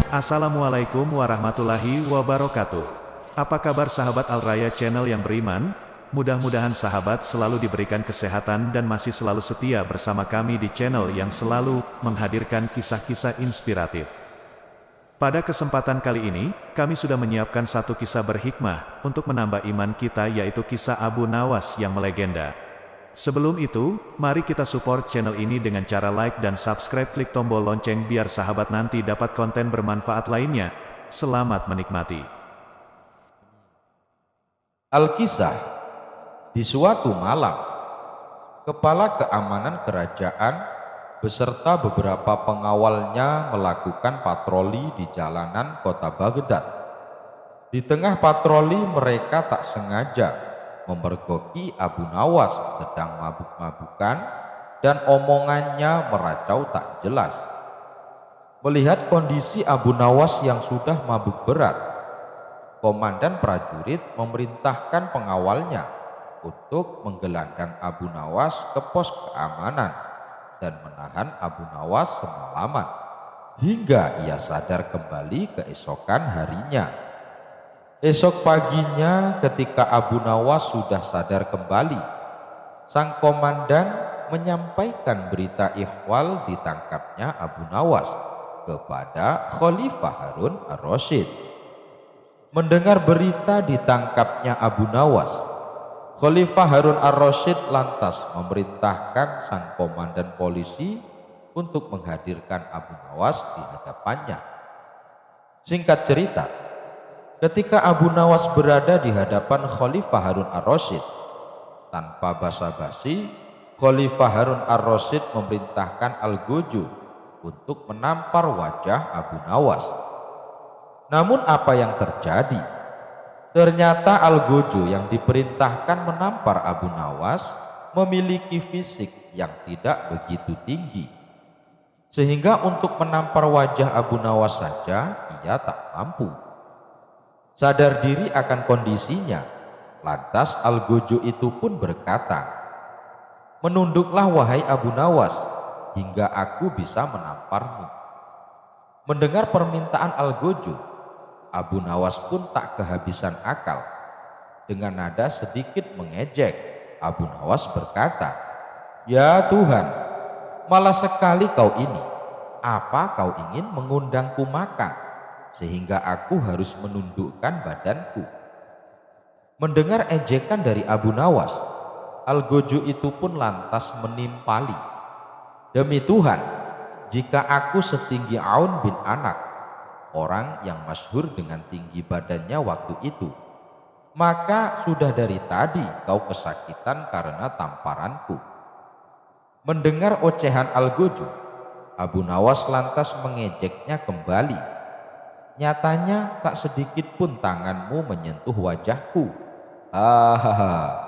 Assalamualaikum warahmatullahi wabarakatuh. Apa kabar sahabat Al-Raya Channel yang beriman? Mudah-mudahan sahabat selalu diberikan kesehatan dan masih selalu setia bersama kami di channel yang selalu menghadirkan kisah-kisah inspiratif. Pada kesempatan kali ini, kami sudah menyiapkan satu kisah berhikmah untuk menambah iman kita, yaitu kisah Abu Nawas yang melegenda. Sebelum itu, mari kita support channel ini dengan cara like dan subscribe, klik tombol lonceng biar sahabat nanti dapat konten bermanfaat lainnya. Selamat menikmati. Al-Kisah. Di suatu malam, kepala keamanan kerajaan beserta beberapa pengawalnya melakukan patroli di jalanan kota Baghdad. Di tengah patroli mereka tak sengaja memergoki Abu Nawas sedang mabuk-mabukan dan omongannya meracau tak jelas. Melihat kondisi Abu Nawas yang sudah mabuk berat, komandan prajurit memerintahkan pengawalnya untuk menggelandang Abu Nawas ke pos keamanan dan menahan Abu Nawas semalaman hingga ia sadar kembali keesokan harinya. Esok paginya ketika Abu Nawas sudah sadar kembali, sang komandan menyampaikan berita ihwal ditangkapnya Abu Nawas kepada Khalifah Harun ar-Rasyid. Mendengar berita ditangkapnya Abu Nawas, Khalifah Harun ar-Rasyid lantas memerintahkan sang komandan polisi untuk menghadirkan Abu Nawas di hadapannya. Singkat cerita, ketika Abu Nawas berada di hadapan Khalifah Harun ar-Rasyid, tanpa basa-basi, Khalifah Harun ar-Rasyid memerintahkan Al-Gojo untuk menampar wajah Abu Nawas. Namun apa yang terjadi? Ternyata Al-Gojo yang diperintahkan menampar Abu Nawas memiliki fisik yang tidak begitu tinggi, sehingga untuk menampar wajah Abu Nawas saja ia tak mampu. Sadar diri akan kondisinya, lantas Al-Gojo itu pun berkata, "Menunduklah wahai Abu Nawas, hingga aku bisa menamparmu." Mendengar permintaan Al-Gojo, Abu Nawas pun tak kehabisan akal. Dengan nada sedikit mengejek, Abu Nawas berkata, "Ya Tuhan, malah sekali kau ini. Apa kau ingin mengundangku makan sehingga aku harus menundukkan badanku?" Mendengar ejekan dari Abu Nawas, Al-Gojo itu pun lantas menimpali, "Demi Tuhan, jika aku setinggi Aun bin Anak, orang yang masyhur dengan tinggi badannya waktu itu, maka sudah dari tadi kau kesakitan karena tamparanku." Mendengar ocehan Al-Gojo, Abu Nawas lantas mengejeknya kembali, "Nyatanya tak sedikit pun tanganmu menyentuh wajahku." Hahaha.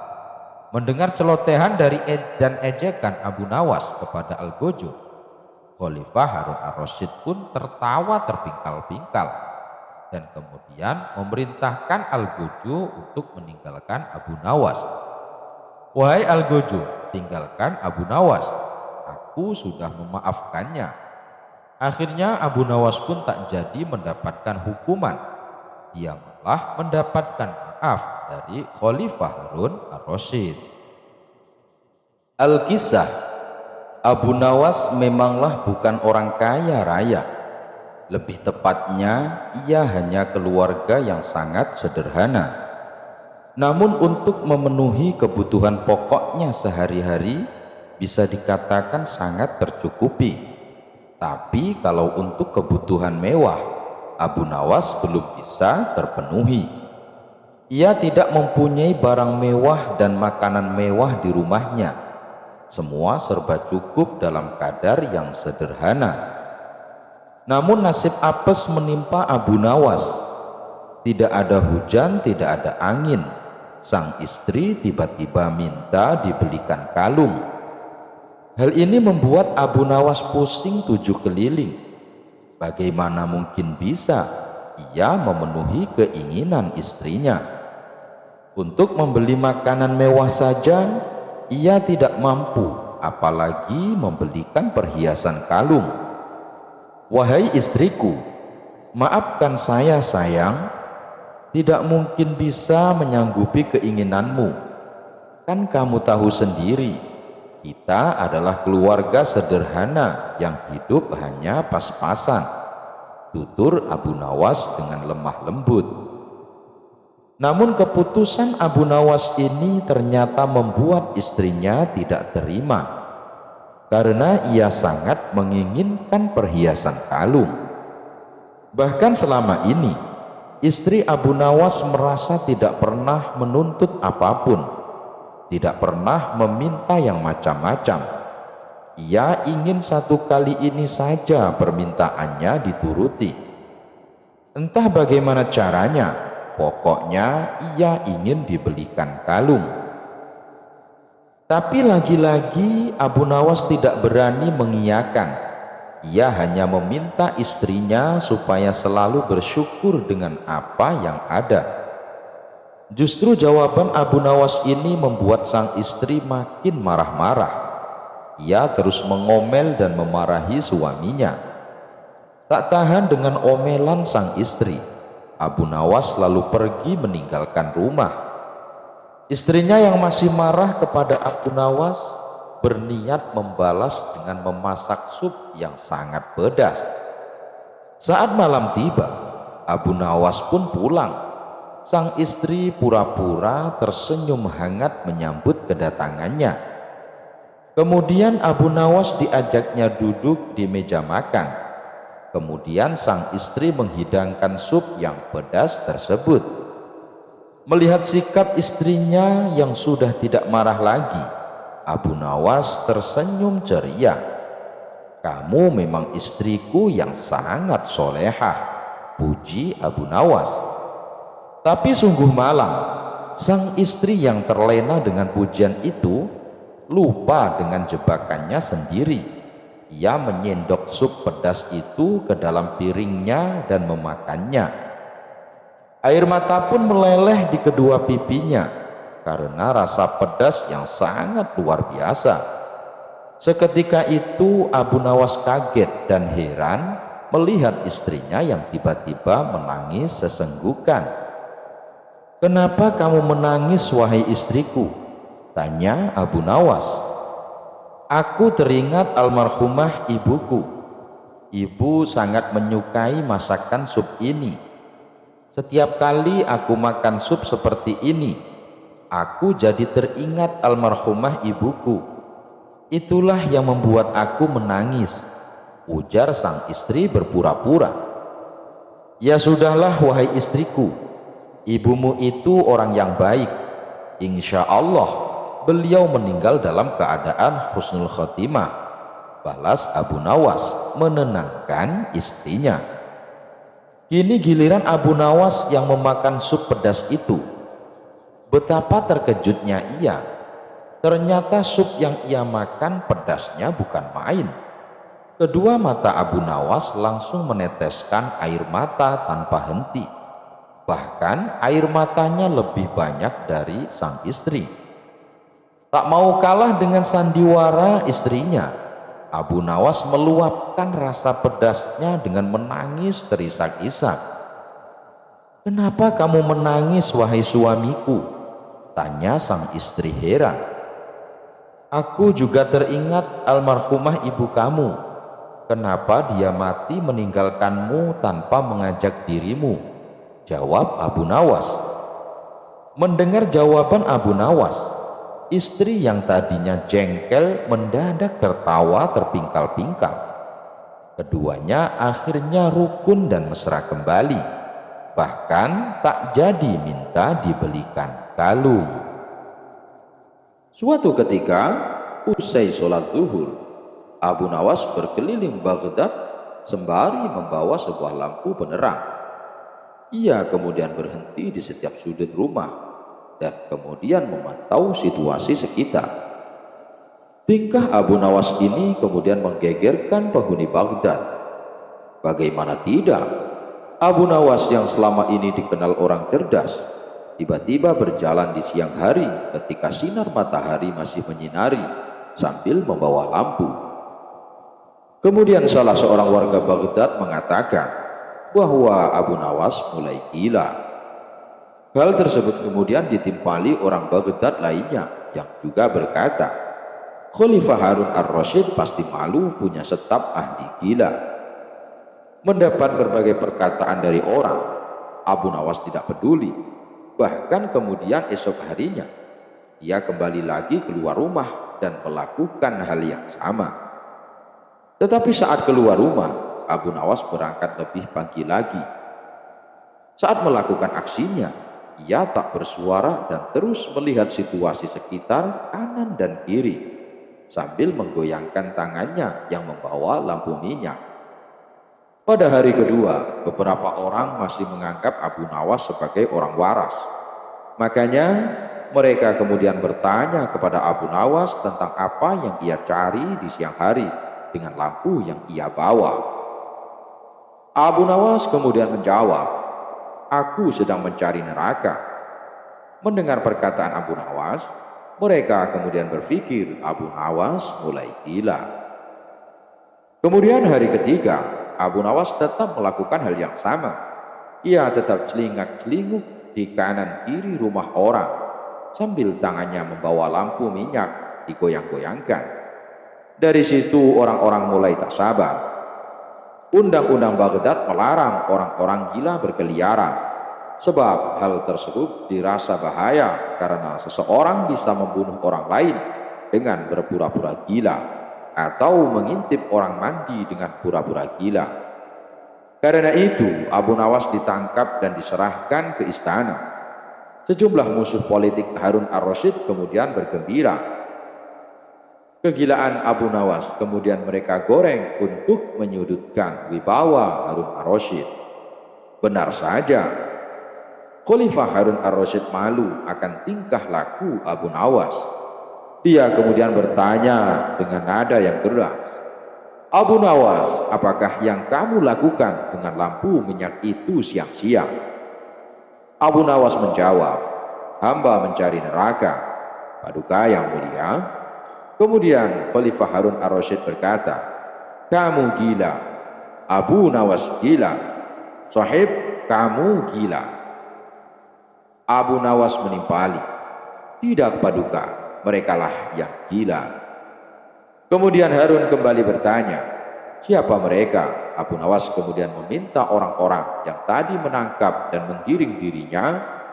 Mendengar celotehan dari dan ejekan Abu Nawas kepada Al-Gojo, Khalifah Harun ar-Rasyid pun tertawa terpingkal-pingkal dan kemudian memerintahkan Al-Gojo untuk meninggalkan Abu Nawas. "Wahai Al-Gojo, tinggalkan Abu Nawas. Aku sudah memaafkannya." Akhirnya Abu Nawas pun tak jadi mendapatkan hukuman. Dia malah mendapatkan maaf dari Khalifah Harun ar-Rasyid. Al-Kisah. Abu Nawas memanglah bukan orang kaya raya. Lebih tepatnya, ia hanya keluarga yang sangat sederhana. Namun untuk memenuhi kebutuhan pokoknya sehari-hari bisa dikatakan sangat tercukupi. Tapi kalau untuk kebutuhan mewah, Abu Nawas belum bisa terpenuhi. Ia tidak mempunyai barang mewah dan makanan mewah di rumahnya. Semua serba cukup dalam kadar yang sederhana. Namun nasib apes menimpa Abu Nawas. Tidak ada hujan, tidak ada angin. Sang istri tiba-tiba minta dibelikan kalung. Hal ini membuat Abu Nawas pusing 7 keliling. Bagaimana mungkin bisa ia memenuhi keinginan istrinya? Untuk membeli makanan mewah saja ia tidak mampu, apalagi membelikan perhiasan kalung. "Wahai istriku, Maafkan saya sayang, tidak mungkin bisa menyanggupi keinginanmu. Kan kamu tahu sendiri, kita adalah keluarga sederhana yang hidup hanya pas-pasan, tutur Abu Nawas dengan lemah lembut. Namun keputusan Abu Nawas ini ternyata membuat istrinya tidak terima, karena ia sangat menginginkan perhiasan kalung. Bahkan selama ini, istri Abu Nawas merasa tidak pernah menuntut apapun, tidak pernah meminta yang macam-macam. Ia ingin satu kali ini saja permintaannya dituruti. Entah bagaimana caranya, pokoknya ia ingin dibelikan kalung. Tapi lagi-lagi Abu Nawas tidak berani mengiyakan. Ia hanya meminta istrinya supaya selalu bersyukur dengan apa yang ada. Justru jawaban Abu Nawas ini membuat sang istri makin marah-marah. Ia terus mengomel dan memarahi suaminya. Tak tahan dengan omelan sang istri, Abu Nawas lalu pergi meninggalkan rumah. Istrinya yang masih marah kepada Abu Nawas berniat membalas dengan memasak sup yang sangat pedas. Saat malam tiba, Abu Nawas pun pulang. Sang istri pura-pura tersenyum hangat menyambut kedatangannya. Kemudian Abu Nawas diajaknya duduk di meja makan. Kemudian sang istri menghidangkan sup yang pedas tersebut. Melihat sikap istrinya yang sudah tidak marah lagi, Abu Nawas tersenyum ceria. "Kamu memang istriku yang sangat solehah," puji Abu Nawas. Tapi sungguh malang, sang istri yang terlena dengan pujian itu lupa dengan jebakannya sendiri. Ia menyendok sup pedas itu ke dalam piringnya dan memakannya. Air mata pun meleleh di kedua pipinya karena rasa pedas yang sangat luar biasa. Seketika itu Abu Nawas kaget dan heran melihat istrinya yang tiba-tiba menangis sesenggukan. "Kenapa kamu menangis, wahai istriku?" tanya Abu Nawas. "Aku teringat almarhumah ibuku. Ibu sangat menyukai masakan sup ini. Setiap kali aku makan sup seperti ini, aku jadi teringat almarhumah ibuku. Itulah yang membuat aku menangis," ujar sang istri berpura-pura. "Ya sudahlah wahai istriku, ibumu itu orang yang baik. Insya Allah beliau meninggal dalam keadaan husnul khotimah," balas Abu Nawas menenangkan istrinya. Kini giliran Abu Nawas yang memakan sup pedas itu. Betapa terkejutnya ia. Ternyata sup yang ia makan pedasnya bukan main. Kedua mata Abu Nawas langsung meneteskan air mata tanpa henti. Bahkan air matanya lebih banyak dari sang istri. Tak mau kalah dengan sandiwara istrinya, Abu Nawas meluapkan rasa pedasnya dengan menangis terisak-isak. "Kenapa kamu menangis, wahai suamiku?" tanya sang istri heran. "Aku juga teringat almarhumah ibu kamu. Kenapa dia mati meninggalkanmu tanpa mengajak dirimu?" jawab Abu Nawas. Mendengar jawaban Abu Nawas, istri yang tadinya jengkel mendadak tertawa terpingkal-pingkal. Keduanya akhirnya rukun dan mesra kembali, bahkan tak jadi minta dibelikan kalung. Suatu ketika, usai sholat zuhur, Abu Nawas berkeliling Baghdad sembari membawa sebuah lampu penerang. Ia kemudian berhenti di setiap sudut rumah dan kemudian memantau situasi sekitar. Tingkah Abu Nawas ini kemudian menggegerkan penghuni Baghdad. Bagaimana tidak, Abu Nawas yang selama ini dikenal orang cerdas, tiba-tiba berjalan di siang hari ketika sinar matahari masih menyinari sambil membawa lampu. Kemudian salah seorang warga Baghdad mengatakan, bahwa Abu Nawas mulai gila. Hal tersebut kemudian ditimpali orang Baghdad lainnya yang juga berkata, Khalifah Harun ar-Rasyid pasti malu punya staf ahli gila. Mendapat berbagai perkataan dari orang, Abu Nawas tidak peduli. Bahkan kemudian esok harinya, ia kembali lagi keluar rumah dan melakukan hal yang sama. Tetapi saat keluar rumah, Abu Nawas berangkat lebih pagi lagi. Saat melakukan aksinya, ia tak bersuara dan terus melihat situasi sekitar kanan dan kiri, sambil menggoyangkan tangannya yang membawa lampu minyak. Pada hari kedua, beberapa orang masih menganggap Abu Nawas sebagai orang waras. Makanya mereka kemudian bertanya kepada Abu Nawas tentang apa yang ia cari di siang hari dengan lampu yang ia bawa. Abu Nawas kemudian menjawab, "Aku sedang mencari neraka." Mendengar perkataan Abu Nawas, mereka kemudian berpikir Abu Nawas mulai gila. Kemudian hari ketiga, Abu Nawas tetap melakukan hal yang sama. Ia tetap celingak-celinguk di kanan kiri rumah orang, sambil tangannya membawa lampu minyak digoyang-goyangkan. Dari situ orang-orang mulai tak sabar. Undang-undang Baghdad melarang orang-orang gila berkeliaran, sebab hal tersebut dirasa bahaya karena seseorang bisa membunuh orang lain dengan berpura-pura gila atau mengintip orang mandi dengan pura-pura gila. Karena itu Abu Nawas ditangkap dan diserahkan ke istana. Sejumlah musuh politik Harun ar-Rasyid kemudian bergembira. Kegilaan Abu Nawas kemudian mereka goreng untuk menyudutkan wibawa Harun ar-Rasyid. Benar saja, Khalifah Harun ar-Rasyid malu akan tingkah laku Abu Nawas. Dia kemudian bertanya dengan nada yang keras, "Abu Nawas, apakah yang kamu lakukan dengan lampu minyak itu siang-siang?" Abu Nawas menjawab, "Hamba mencari neraka, Paduka yang mulia." Kemudian Khalifah Harun ar-Rasyid berkata, "Kamu gila, Abu Nawas gila, Sahib kamu gila." Abu Nawas menimpali, "Tidak Paduka, merekalah yang gila." Kemudian Harun kembali bertanya, "Siapa mereka?" Abu Nawas kemudian meminta orang-orang yang tadi menangkap dan menggiring dirinya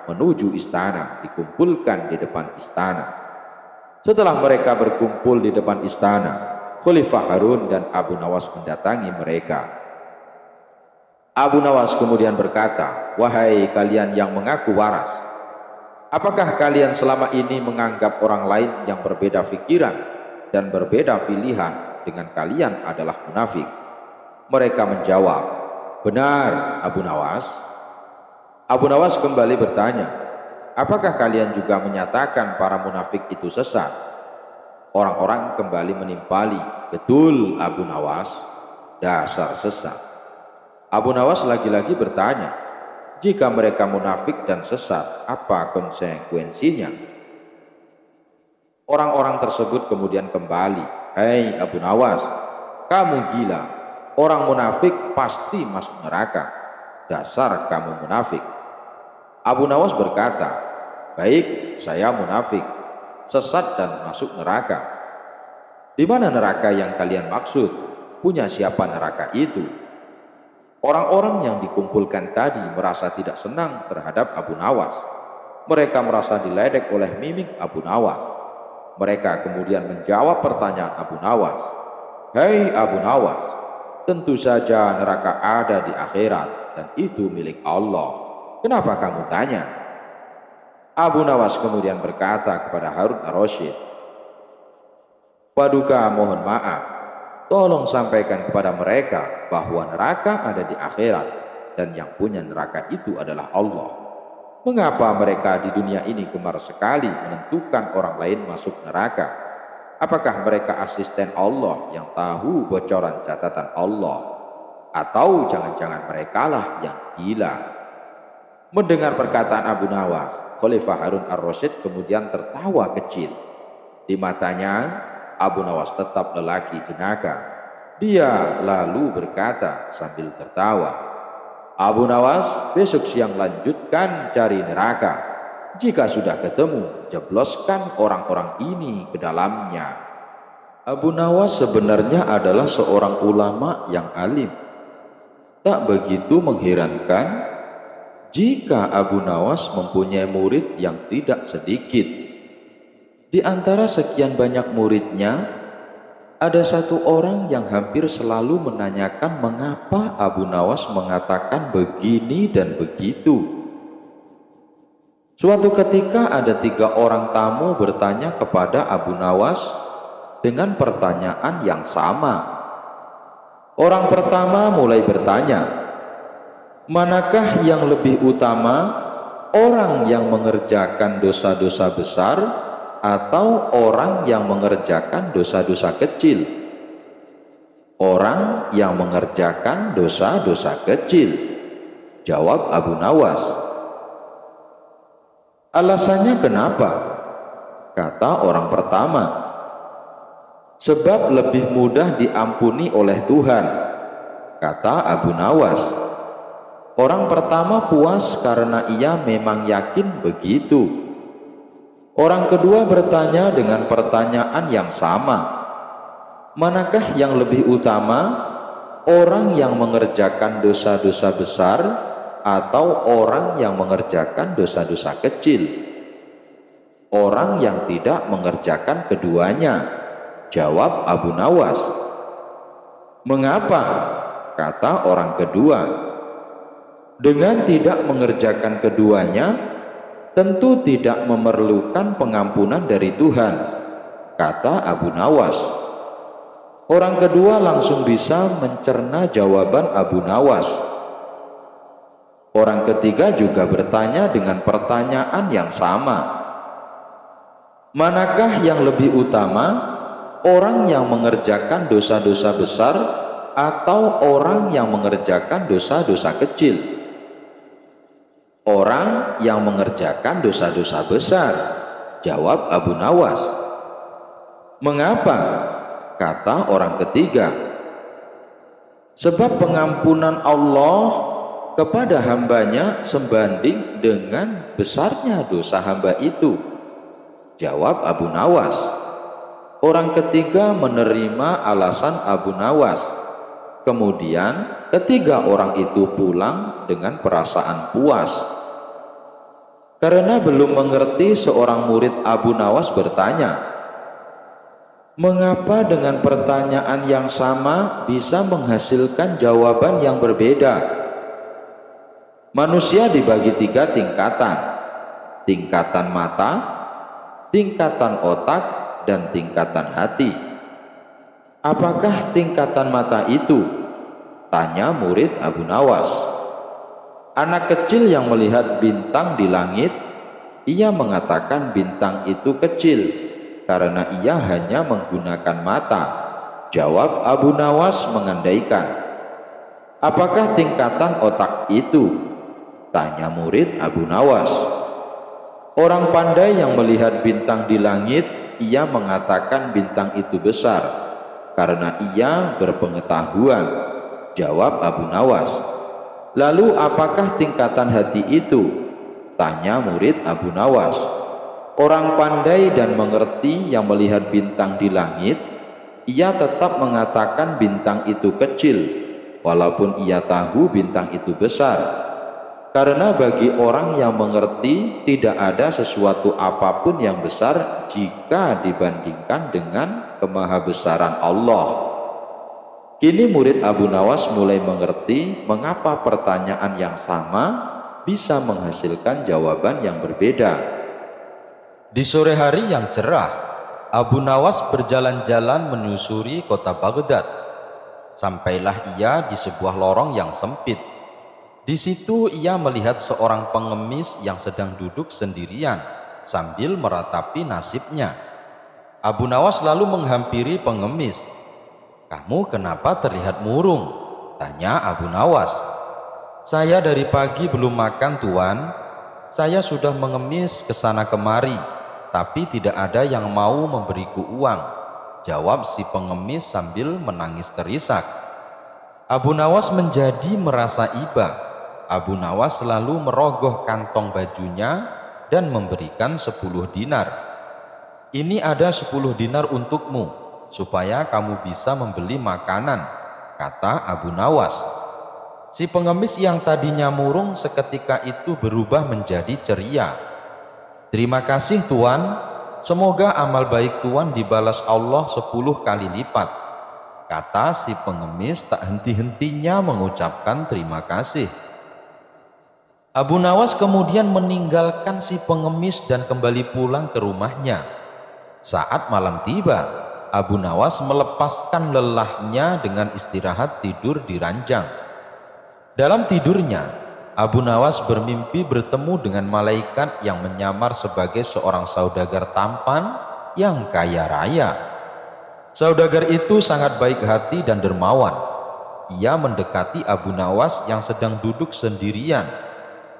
menuju istana dikumpulkan di depan istana. Setelah mereka berkumpul di depan istana, Khalifah Harun dan Abu Nawas mendatangi mereka. Abu Nawas kemudian berkata, "Wahai kalian yang mengaku waras, apakah kalian selama ini menganggap orang lain yang berbeda pikiran dan berbeda pilihan dengan kalian adalah munafik?" Mereka menjawab, "Benar, Abu Nawas." Abu Nawas kembali bertanya, "Apakah kalian juga menyatakan para munafik itu sesat?" Orang-orang kembali menimpali, "Betul, Abu Nawas, dasar sesat." Abu Nawas lagi-lagi bertanya, "Jika mereka munafik dan sesat, apa konsekuensinya?" Orang-orang tersebut kemudian kembali, "Hei Abu Nawas, kamu gila. Orang munafik pasti masuk neraka. Dasar kamu munafik." Abu Nawas berkata, "Baik, saya munafik, sesat dan masuk neraka. Di mana neraka yang kalian maksud? Punya siapa neraka itu?" Orang-orang yang dikumpulkan tadi merasa tidak senang terhadap Abu Nawas. Mereka merasa diledek oleh mimik Abu Nawas. Mereka kemudian menjawab pertanyaan Abu Nawas, "Hei Abu Nawas, tentu saja neraka ada di akhirat dan itu milik Allah. Kenapa kamu tanya?" Abu Nawas kemudian berkata kepada Harun ar-Rasyid, "Paduka mohon maaf, tolong sampaikan kepada mereka bahwa neraka ada di akhirat dan yang punya neraka itu adalah Allah. Mengapa mereka di dunia ini gemar sekali menentukan orang lain masuk neraka? Apakah mereka asisten Allah yang tahu bocoran catatan Allah? Atau jangan-jangan merekalah yang gila?" Mendengar perkataan Abu Nawas, Khalifah Harun ar-Rasyid kemudian tertawa kecil. Di matanya, Abu Nawas tetap lelaki jenaka. Dia lalu berkata sambil tertawa, Abu Nawas, besok siang lanjutkan cari neraka. Jika sudah ketemu, jebloskan orang-orang ini ke dalamnya. Abu Nawas sebenarnya adalah seorang ulama yang alim. Tak begitu mengherankan jika Abu Nawas mempunyai murid yang tidak sedikit. Di antara sekian banyak muridnya, ada satu orang yang hampir selalu menanyakan mengapa Abu Nawas mengatakan begini dan begitu. Suatu ketika ada 3 orang tamu bertanya kepada Abu Nawas dengan pertanyaan yang sama. Orang pertama mulai bertanya, manakah yang lebih utama, orang yang mengerjakan dosa-dosa besar atau orang yang mengerjakan dosa-dosa kecil? Orang yang mengerjakan dosa-dosa kecil, jawab Abu Nawas. Alasannya kenapa? Kata orang pertama, sebab lebih mudah diampuni oleh Tuhan, kata Abu Nawas. Orang pertama puas karena ia memang yakin begitu. Orang kedua bertanya dengan pertanyaan yang sama, manakah yang lebih utama, orang yang mengerjakan dosa-dosa besar atau orang yang mengerjakan dosa-dosa kecil? Orang yang tidak mengerjakan keduanya, jawab Abu Nawas. Mengapa? Kata orang kedua. Dengan tidak mengerjakan keduanya, tentu tidak memerlukan pengampunan dari Tuhan, kata Abu Nawas. Orang kedua langsung bisa mencerna jawaban Abu Nawas. Orang ketiga juga bertanya dengan pertanyaan yang sama. Manakah yang lebih utama, orang yang mengerjakan dosa-dosa besar atau orang yang mengerjakan dosa-dosa kecil? Orang yang mengerjakan dosa-dosa besar, jawab Abu Nawas. Mengapa? Kata orang ketiga. Sebab pengampunan Allah kepada hambanya sebanding dengan besarnya dosa hamba itu, jawab Abu Nawas. Orang ketiga menerima alasan Abu Nawas. Kemudian ketiga orang itu pulang dengan perasaan puas. Karena belum mengerti, seorang murid Abu Nawas bertanya, mengapa dengan pertanyaan yang sama bisa menghasilkan jawaban yang berbeda? Manusia dibagi 3 tingkatan. Tingkatan mata, tingkatan otak, dan tingkatan hati. Apakah tingkatan mata itu? Tanya murid Abu Nawas. Anak kecil yang melihat bintang di langit, ia mengatakan bintang itu kecil karena ia hanya menggunakan mata, jawab Abu Nawas mengandaikan. Apakah tingkatan otak itu? Tanya murid Abu Nawas. Orang pandai yang melihat bintang di langit, ia mengatakan bintang itu besar karena ia berpengetahuan, jawab Abu Nawas. Lalu apakah tingkatan hati itu? Tanya murid Abu Nawas. Orang pandai dan mengerti yang melihat bintang di langit, ia tetap mengatakan bintang itu kecil walaupun ia tahu bintang itu besar. Karena bagi orang yang mengerti, tidak ada sesuatu apapun yang besar jika dibandingkan dengan kemahabesaran Allah. Kini murid Abu Nawas mulai mengerti mengapa pertanyaan yang sama bisa menghasilkan jawaban yang berbeda. Di sore hari yang cerah, Abu Nawas berjalan-jalan menyusuri kota Baghdad. Sampailah ia di sebuah lorong yang sempit. Di situ ia melihat seorang pengemis yang sedang duduk sendirian sambil meratapi nasibnya. Abu Nawas lalu menghampiri pengemis. "Kamu kenapa terlihat murung?" tanya Abu Nawas. "Saya dari pagi belum makan, Tuan. Saya sudah mengemis ke sana kemari, tapi tidak ada yang mau memberiku uang," jawab si pengemis sambil menangis terisak. Abu Nawas menjadi merasa iba. Abu Nawas lalu merogoh kantong bajunya dan memberikan 10 dinar. "Ini ada 10 dinar untukmu, supaya kamu bisa membeli makanan," kata Abu Nawas. Si pengemis yang tadinya murung seketika itu berubah menjadi ceria. "Terima kasih Tuan, semoga amal baik Tuan dibalas Allah 10 kali lipat," kata si pengemis tak henti-hentinya mengucapkan terima kasih. Abu Nawas kemudian meninggalkan si pengemis dan kembali pulang ke rumahnya. Saat malam tiba, Abu Nawas melepaskan lelahnya dengan istirahat tidur di ranjang. Dalam tidurnya, Abu Nawas bermimpi bertemu dengan malaikat yang menyamar sebagai seorang saudagar tampan yang kaya raya. Saudagar itu sangat baik hati dan dermawan. Ia mendekati Abu Nawas yang sedang duduk sendirian.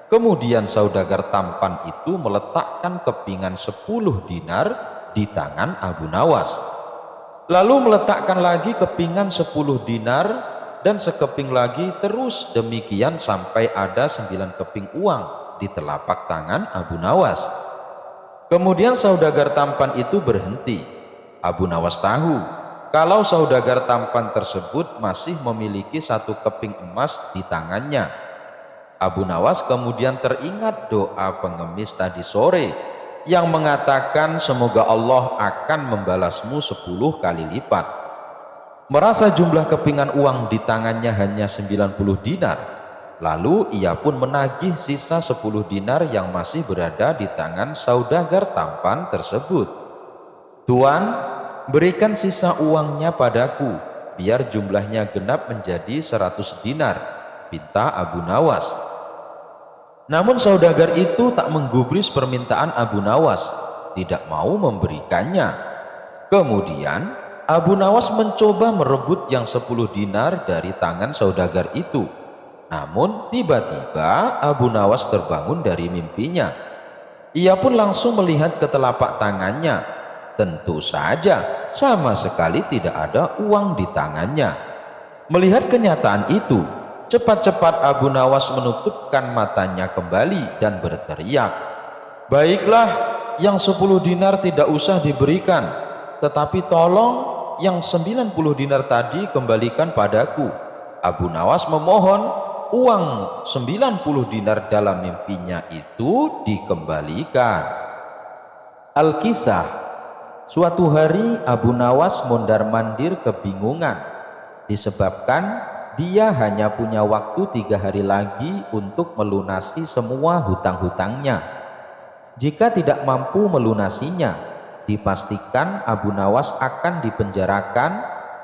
Kemudian saudagar tampan itu meletakkan kepingan 10 dinar di tangan Abu Nawas. Lalu meletakkan lagi kepingan 10 dinar dan sekeping lagi, terus demikian sampai ada 9 keping uang di telapak tangan Abu Nawas. Kemudian saudagar tampan itu berhenti. Abu Nawas tahu kalau saudagar tampan tersebut masih memiliki 1 keping emas di tangannya. Abu Nawas kemudian teringat doa pengemis tadi sore yang mengatakan semoga Allah akan membalasmu 10 kali lipat. Merasa jumlah kepingan uang di tangannya hanya 90 dinar, lalu ia pun menagih sisa 10 dinar yang masih berada di tangan saudagar tampan tersebut. "Tuan, berikan sisa uangnya padaku, biar jumlahnya genap menjadi 100 dinar, pinta Abu Nawas. Namun saudagar itu tak menggubris permintaan Abu Nawas, tidak mau memberikannya. Kemudian Abu Nawas mencoba merebut yang 10 dinar dari tangan saudagar itu. Namun tiba-tiba Abu Nawas terbangun dari mimpinya. Ia pun langsung melihat ke telapak tangannya. Tentu saja sama sekali tidak ada uang di tangannya. Melihat kenyataan itu, cepat-cepat Abu Nawas menutupkan matanya kembali dan berteriak, "Baiklah, yang 10 dinar tidak usah diberikan, tetapi tolong yang 90 dinar tadi kembalikan padaku." Abu Nawas memohon uang 90 dinar dalam mimpinya itu dikembalikan. Al-Kisah, suatu hari Abu Nawas mondar-mandir kebingungan disebabkan dia hanya punya waktu 3 hari lagi untuk melunasi semua hutang-hutangnya. Jika tidak mampu melunasinya, dipastikan Abu Nawas akan dipenjarakan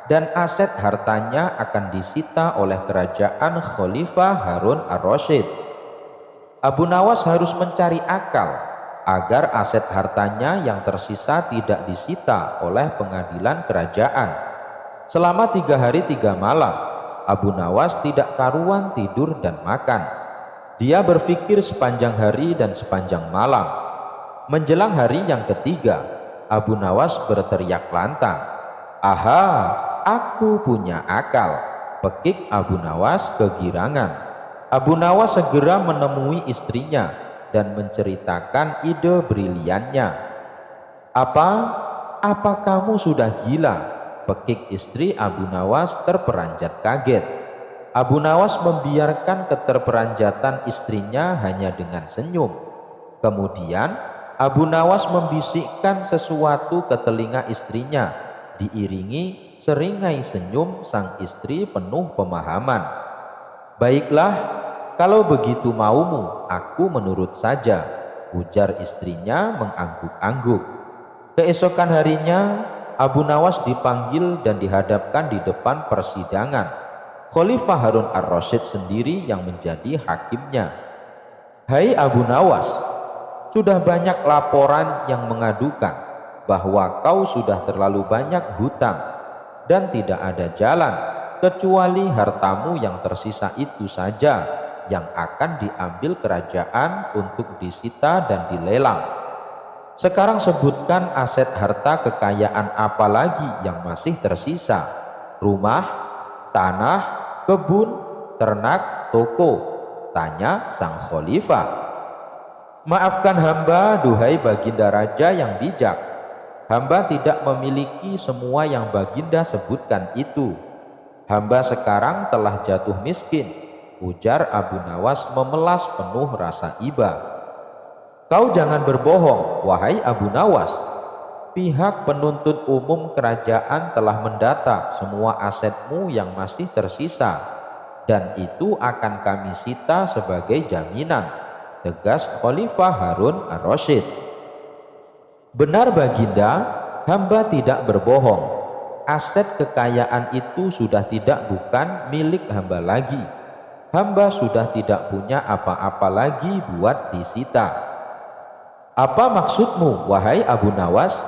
dan aset hartanya akan disita oleh kerajaan Khalifah Harun ar-Rasyid. Abu Nawas harus mencari akal agar aset hartanya yang tersisa tidak disita oleh pengadilan kerajaan. Selama 3 hari 3 malam, Abu Nawas tidak karuan tidur dan makan. Dia berpikir sepanjang hari dan sepanjang malam. Menjelang hari yang ketiga, Abu Nawas berteriak lantang, "Aha, aku punya akal!" Pekik Abu Nawas kegirangan. Abu Nawas segera menemui istrinya dan menceritakan ide briliannya. Apa kamu sudah gila?" Pekik istri Abu Nawas terperanjat kaget. Abu Nawas membiarkan keterperanjatan istrinya hanya dengan senyum. Kemudian Abu Nawas membisikkan sesuatu ke telinga istrinya, diiringi seringai senyum sang istri penuh pemahaman. "Baiklah, kalau begitu maumu, aku menurut saja," ujar istrinya mengangguk-angguk. Keesokan harinya Abu Nawas dipanggil dan dihadapkan di depan persidangan. Khalifah Harun ar-Rasyid sendiri yang menjadi hakimnya. "Hai Abu Nawas, sudah banyak laporan yang mengadukan bahwa kau sudah terlalu banyak hutang dan tidak ada jalan kecuali hartamu yang tersisa itu saja yang akan diambil kerajaan untuk disita dan dilelang. Sekarang sebutkan aset harta kekayaan apa lagi yang masih tersisa? Rumah, tanah, kebun, ternak, toko. Tanya sang khalifah. Maafkan hamba, duhai baginda raja yang bijak. Hamba tidak memiliki semua yang baginda sebutkan itu. Hamba sekarang telah jatuh miskin, ujar Abu Nawas memelas penuh rasa iba. Kau jangan berbohong, wahai Abu Nawas. Pihak penuntut umum kerajaan telah mendata semua asetmu yang masih tersisa, dan itu akan kami sita sebagai jaminan, tegas Khalifah Harun ar-Rasyid. Benar baginda, hamba tidak berbohong. Aset kekayaan itu sudah bukan milik hamba lagi. Hamba sudah tidak punya apa-apa lagi buat disita. Apa maksudmu, wahai Abu Nawas?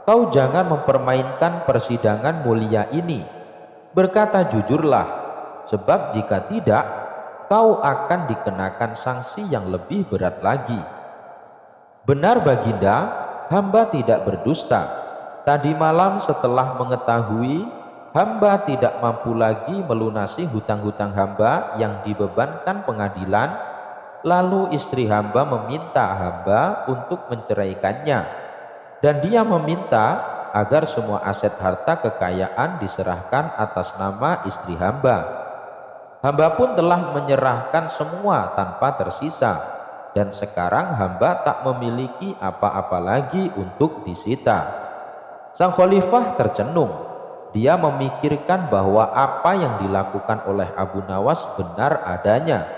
Kau jangan mempermainkan persidangan mulia ini. Berkata jujurlah, sebab jika tidak, kau akan dikenakan sanksi yang lebih berat lagi. Benar baginda, hamba tidak berdusta. Tadi malam setelah mengetahui hamba tidak mampu lagi melunasi hutang-hutang hamba yang dibebankan pengadilan, lalu istri hamba meminta hamba untuk menceraikannya, dan dia meminta agar semua aset harta kekayaan diserahkan atas nama istri hamba. Hamba pun telah menyerahkan semua tanpa tersisa, dan sekarang hamba tak memiliki apa-apa lagi untuk disita. Sang khalifah tercenung. Dia memikirkan bahwa apa yang dilakukan oleh Abu Nawas benar adanya.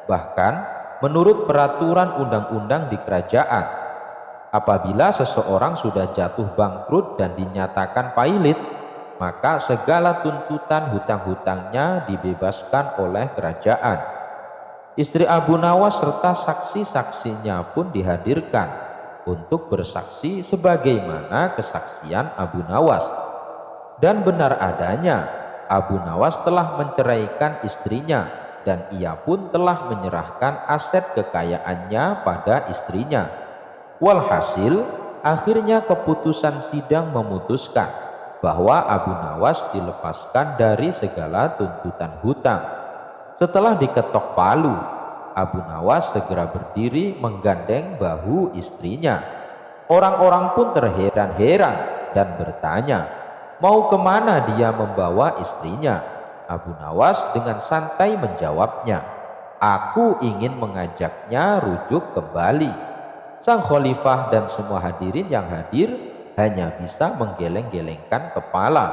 Bahkan menurut peraturan undang-undang di kerajaan, apabila seseorang sudah jatuh bangkrut dan dinyatakan pailit, maka segala tuntutan hutang-hutangnya dibebaskan oleh kerajaan. Istri Abu Nawas serta saksi-saksinya pun dihadirkan untuk bersaksi sebagaimana kesaksian Abu Nawas. Dan benar adanya, Abu Nawas telah menceraikan istrinya, dan ia pun telah menyerahkan aset kekayaannya pada istrinya. Walhasil, akhirnya keputusan sidang memutuskan bahwa Abu Nawas dilepaskan dari segala tuntutan hutang. Setelah diketok palu, Abu Nawas segera berdiri menggandeng bahu istrinya. Orang-orang pun terheran-heran dan bertanya, mau kemana dia membawa istrinya? Abu Nawas dengan santai menjawabnya, aku ingin mengajaknya rujuk kembali. Sang khalifah dan semua hadirin yang hadir hanya bisa menggeleng-gelengkan kepala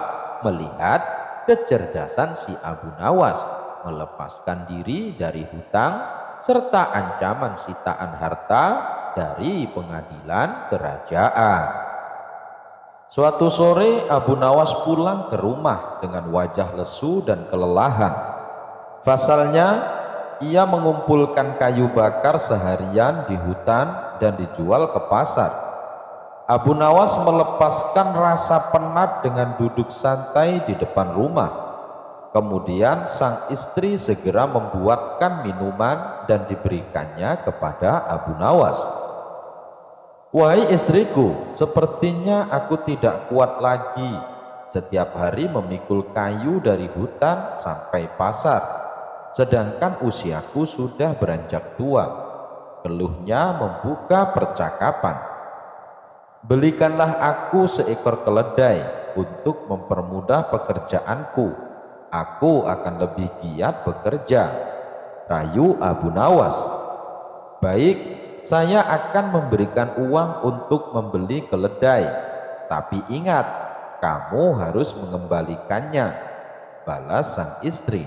melihat kecerdasan si Abu Nawas melepaskan diri dari hutang serta ancaman sitaan harta dari pengadilan kerajaan. Suatu sore Abu Nawas pulang ke rumah dengan wajah lesu dan kelelahan. Pasalnya, ia mengumpulkan kayu bakar seharian di hutan dan dijual ke pasar. Abu Nawas melepaskan rasa penat dengan duduk santai di depan rumah. Kemudian sang istri segera membuatkan minuman dan diberikannya kepada Abu Nawas. Wahai istriku, sepertinya aku tidak kuat lagi setiap hari memikul kayu dari hutan sampai pasar, sedangkan usiaku sudah beranjak tua. Keluhnya membuka percakapan. Belikanlah aku seekor keledai untuk mempermudah pekerjaanku. Aku akan lebih giat bekerja, rayu Abu Nawas. Baik, saya akan memberikan uang untuk membeli keledai, tapi ingat, kamu harus mengembalikannya, balas sang istri.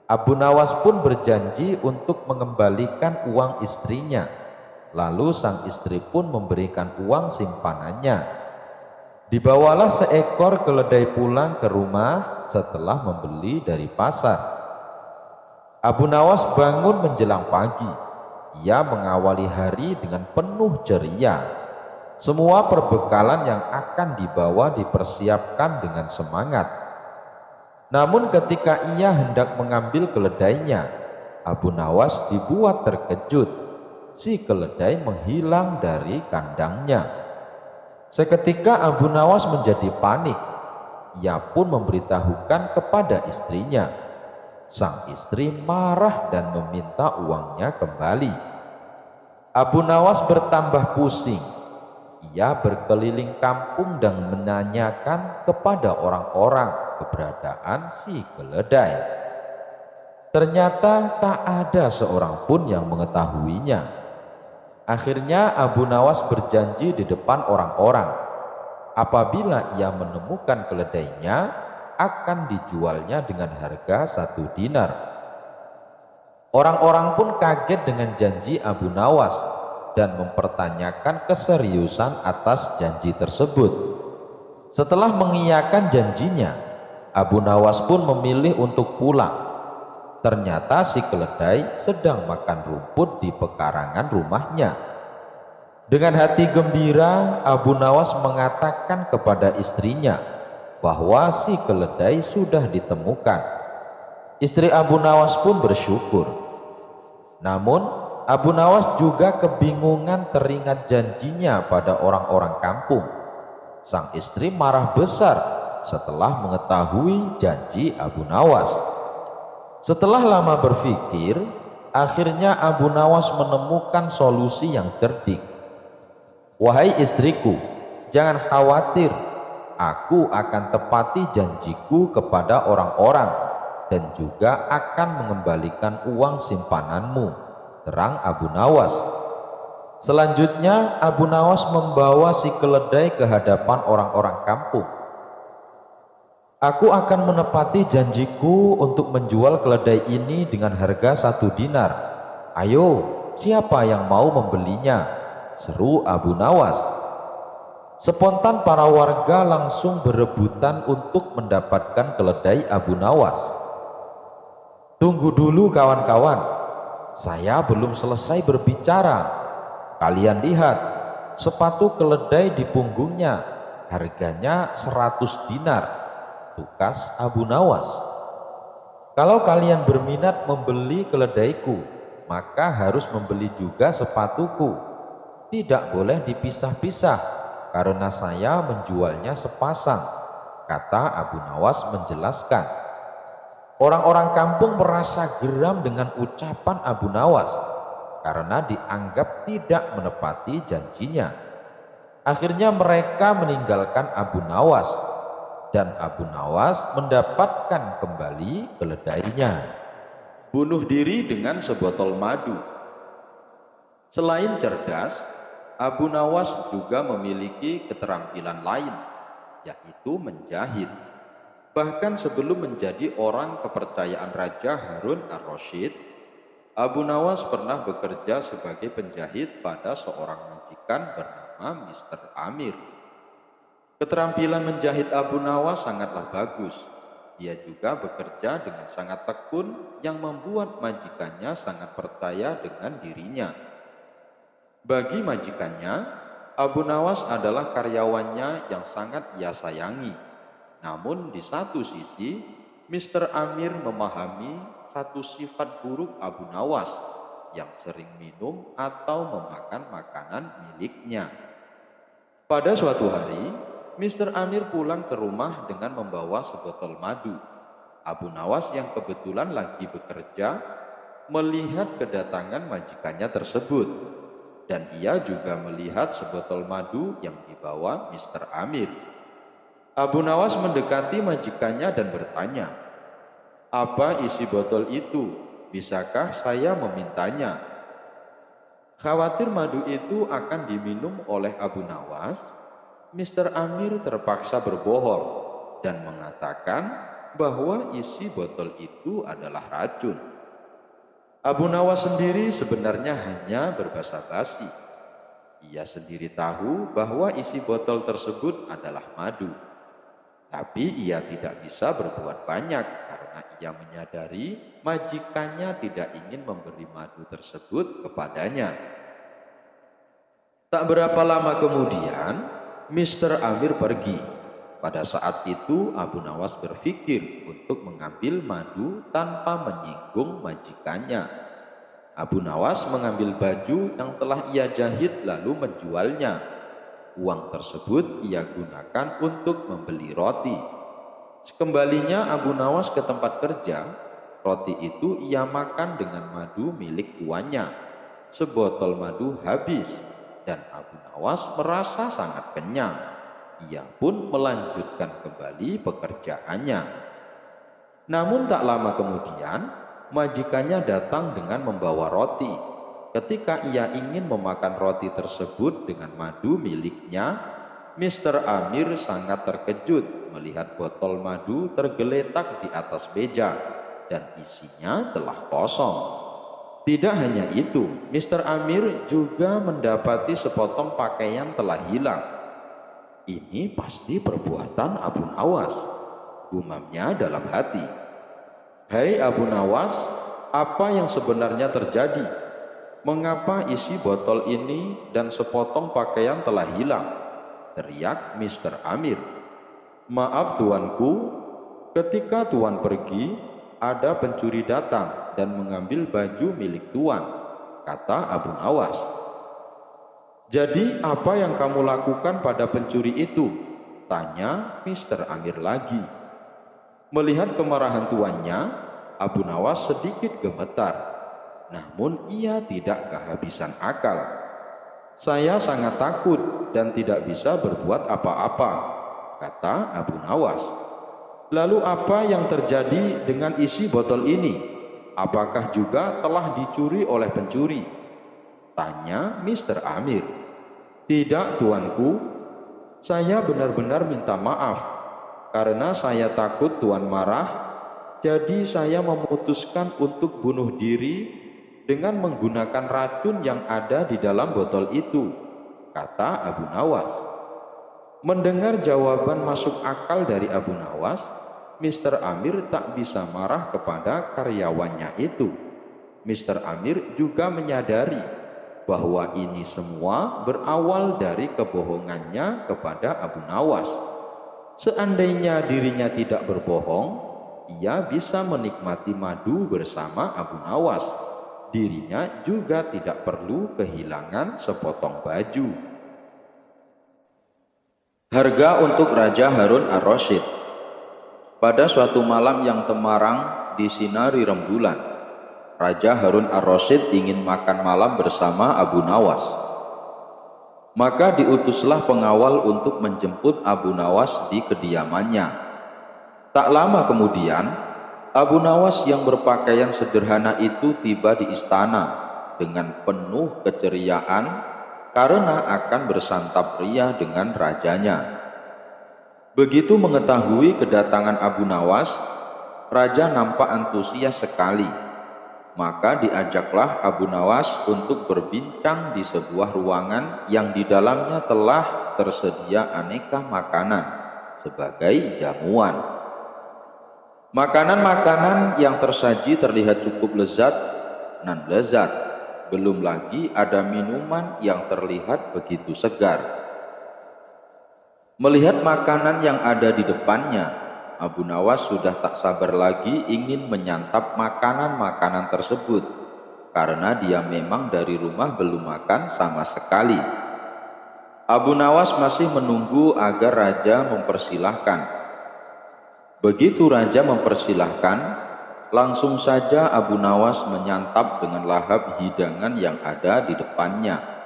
Abu Nawas pun berjanji untuk mengembalikan uang istrinya. Lalu sang istri pun memberikan uang simpanannya. Dibawalah seekor keledai pulang ke rumah setelah membeli dari pasar. Abu Nawas bangun menjelang pagi. Ia mengawali hari dengan penuh ceria. Semua perbekalan yang akan dibawa dipersiapkan dengan semangat. Namun ketika ia hendak mengambil keledainya, Abu Nawas dibuat terkejut. Si keledai menghilang dari kandangnya. Seketika Abu Nawas menjadi panik. Ia pun memberitahukan kepada istrinya. Sang istri marah dan meminta uangnya kembali. Abu Nawas bertambah pusing. Ia berkeliling kampung dan menanyakan kepada orang-orang keberadaan si keledai. Ternyata tak ada seorang pun yang mengetahuinya. Akhirnya Abu Nawas berjanji di depan orang-orang, apabila ia menemukan keledainya, akan dijualnya dengan harga 1 dinar. Orang-orang pun kaget dengan janji Abu Nawas dan mempertanyakan keseriusan atas janji tersebut. Setelah mengiyakan janjinya, Abu Nawas pun memilih untuk pulang. Ternyata si keledai sedang makan rumput di pekarangan rumahnya. Dengan hati gembira, Abu Nawas mengatakan kepada istrinya bahwa si keledai sudah ditemukan. Istri Abu Nawas pun bersyukur. Namun Abu Nawas juga kebingungan teringat janjinya pada orang-orang kampung. Sang istri marah besar setelah mengetahui janji Abu Nawas. Setelah lama berpikir, akhirnya Abu Nawas menemukan solusi yang cerdik. "Wahai istriku, jangan khawatir. Aku akan tepati janjiku kepada orang-orang dan juga akan mengembalikan uang simpananmu," terang Abu Nawas. Selanjutnya Abu Nawas membawa si keledai ke hadapan orang-orang kampung. "Aku akan menepati janjiku untuk menjual keledai ini dengan harga 1 dinar. Ayo, siapa yang mau membelinya?" seru Abu Nawas. Spontan para warga langsung berebutan untuk mendapatkan keledai Abu Nawas. "Tunggu dulu kawan-kawan, saya belum selesai berbicara. Kalian lihat, sepatu keledai di punggungnya, harganya 100 dinar, tukas Abu Nawas. Kalau kalian berminat membeli keledaiku, maka harus membeli juga sepatuku. Tidak boleh dipisah-pisah, karena saya menjualnya sepasang," kata Abu Nawas menjelaskan. Orang-orang kampung merasa geram dengan ucapan Abu Nawas karena dianggap tidak menepati janjinya. Akhirnya mereka meninggalkan Abu Nawas dan Abu Nawas mendapatkan kembali keledainya. Bunuh diri dengan sebotol madu. Selain cerdas, Abu Nawas juga memiliki keterampilan lain, yaitu menjahit. Bahkan sebelum menjadi orang kepercayaan Raja Harun ar-Rasyid, Abu Nawas pernah bekerja sebagai penjahit pada seorang majikan bernama Mr. Amir. Keterampilan menjahit Abu Nawas sangatlah bagus. Dia juga bekerja dengan sangat tekun yang membuat majikannya sangat percaya dengan dirinya. Bagi majikannya, Abu Nawas adalah karyawannya yang sangat ia sayangi. Namun di satu sisi, Mr. Amir memahami satu sifat buruk Abu Nawas yang sering minum atau memakan makanan miliknya. Pada suatu hari, Mr. Amir pulang ke rumah dengan membawa sebotol madu. Abu Nawas yang kebetulan lagi bekerja melihat kedatangan majikannya tersebut. Dan ia juga melihat sebotol madu yang dibawa Mr. Amir. Abu Nawas mendekati majikannya dan bertanya, "Apa isi botol itu? Bisakah saya memintanya?" Khawatir madu itu akan diminum oleh Abu Nawas, Mr. Amir terpaksa berbohong dan mengatakan bahwa isi botol itu adalah racun. Abu Nawas sendiri sebenarnya hanya berbasa-basi. Ia sendiri tahu bahwa isi botol tersebut adalah madu. Tapi ia tidak bisa berbuat banyak karena ia menyadari majikannya tidak ingin memberi madu tersebut kepadanya. Tak berapa lama kemudian, Mr. Amir pergi. Pada saat itu Abu Nawas berpikir untuk mengambil madu tanpa menyinggung majikannya. Abu Nawas mengambil baju yang telah ia jahit lalu menjualnya. Uang tersebut ia gunakan untuk membeli roti. Sekembalinya Abu Nawas ke tempat kerja, Roti itu ia makan dengan madu milik tuannya. Sebotol madu habis dan Abu Nawas merasa sangat kenyang. Ia pun melanjutkan kembali pekerjaannya. Namun tak lama kemudian, majikannya datang dengan membawa roti. Ketika ia ingin memakan roti tersebut dengan madu miliknya, Mr. Amir sangat terkejut melihat botol madu tergeletak di atas meja dan isinya telah kosong. Tidak hanya itu, Mr. Amir juga mendapati sepotong pakaian telah hilang. Ini pasti perbuatan Abu Nawas, gumamnya dalam hati. Hai Abu Nawas, apa yang sebenarnya terjadi? Mengapa isi botol ini dan sepotong pakaian telah hilang? Teriak Mr. Amir. Maaf tuanku, ketika tuan pergi, ada pencuri datang dan mengambil baju milik tuan, kata Abu Nawas. Jadi apa yang kamu lakukan pada pencuri itu? Tanya Mr. Amir lagi. Melihat kemarahan tuannya, Abu Nawas sedikit gemetar. Namun ia tidak kehabisan akal. Saya sangat takut dan tidak bisa berbuat apa-apa, kata Abu Nawas. Lalu apa yang terjadi dengan isi botol ini? Apakah juga telah dicuri oleh pencuri? Tanya Mr. Amir. Tidak tuanku, saya benar-benar minta maaf. Karena saya takut tuan marah, jadi saya memutuskan untuk bunuh diri dengan menggunakan racun yang ada di dalam botol itu, kata Abu Nawas. Mendengar jawaban masuk akal dari Abu Nawas, Mr. Amir tak bisa marah kepada karyawannya itu. Mr. Amir juga menyadari bahwa ini semua berawal dari kebohongannya kepada Abu Nawas. Seandainya dirinya tidak berbohong, ia bisa menikmati madu bersama Abu Nawas. Dirinya juga tidak perlu kehilangan sepotong baju. Harga untuk Raja Harun ar-Rasyid. Pada suatu malam yang temarang disinari rembulan, Raja Harun ar-Rasyid ingin makan malam bersama Abu Nawas. Maka diutuslah pengawal untuk menjemput Abu Nawas di kediamannya. Tak lama kemudian, Abu Nawas yang berpakaian sederhana itu tiba di istana dengan penuh keceriaan karena akan bersantap ria dengan rajanya. Begitu mengetahui kedatangan Abu Nawas, raja nampak antusias sekali. Maka diajaklah Abu Nawas untuk berbincang di sebuah ruangan yang di dalamnya telah tersedia aneka makanan sebagai jamuan. Makanan-makanan yang tersaji terlihat cukup lezat dan lezat. Belum lagi ada minuman yang terlihat begitu segar. Melihat makanan yang ada di depannya, Abu Nawas sudah tak sabar lagi ingin menyantap makanan-makanan tersebut, karena dia memang dari rumah belum makan sama sekali. Abu Nawas masih menunggu agar raja mempersilahkan. Begitu raja mempersilahkan, langsung saja Abu Nawas menyantap dengan lahap hidangan yang ada di depannya.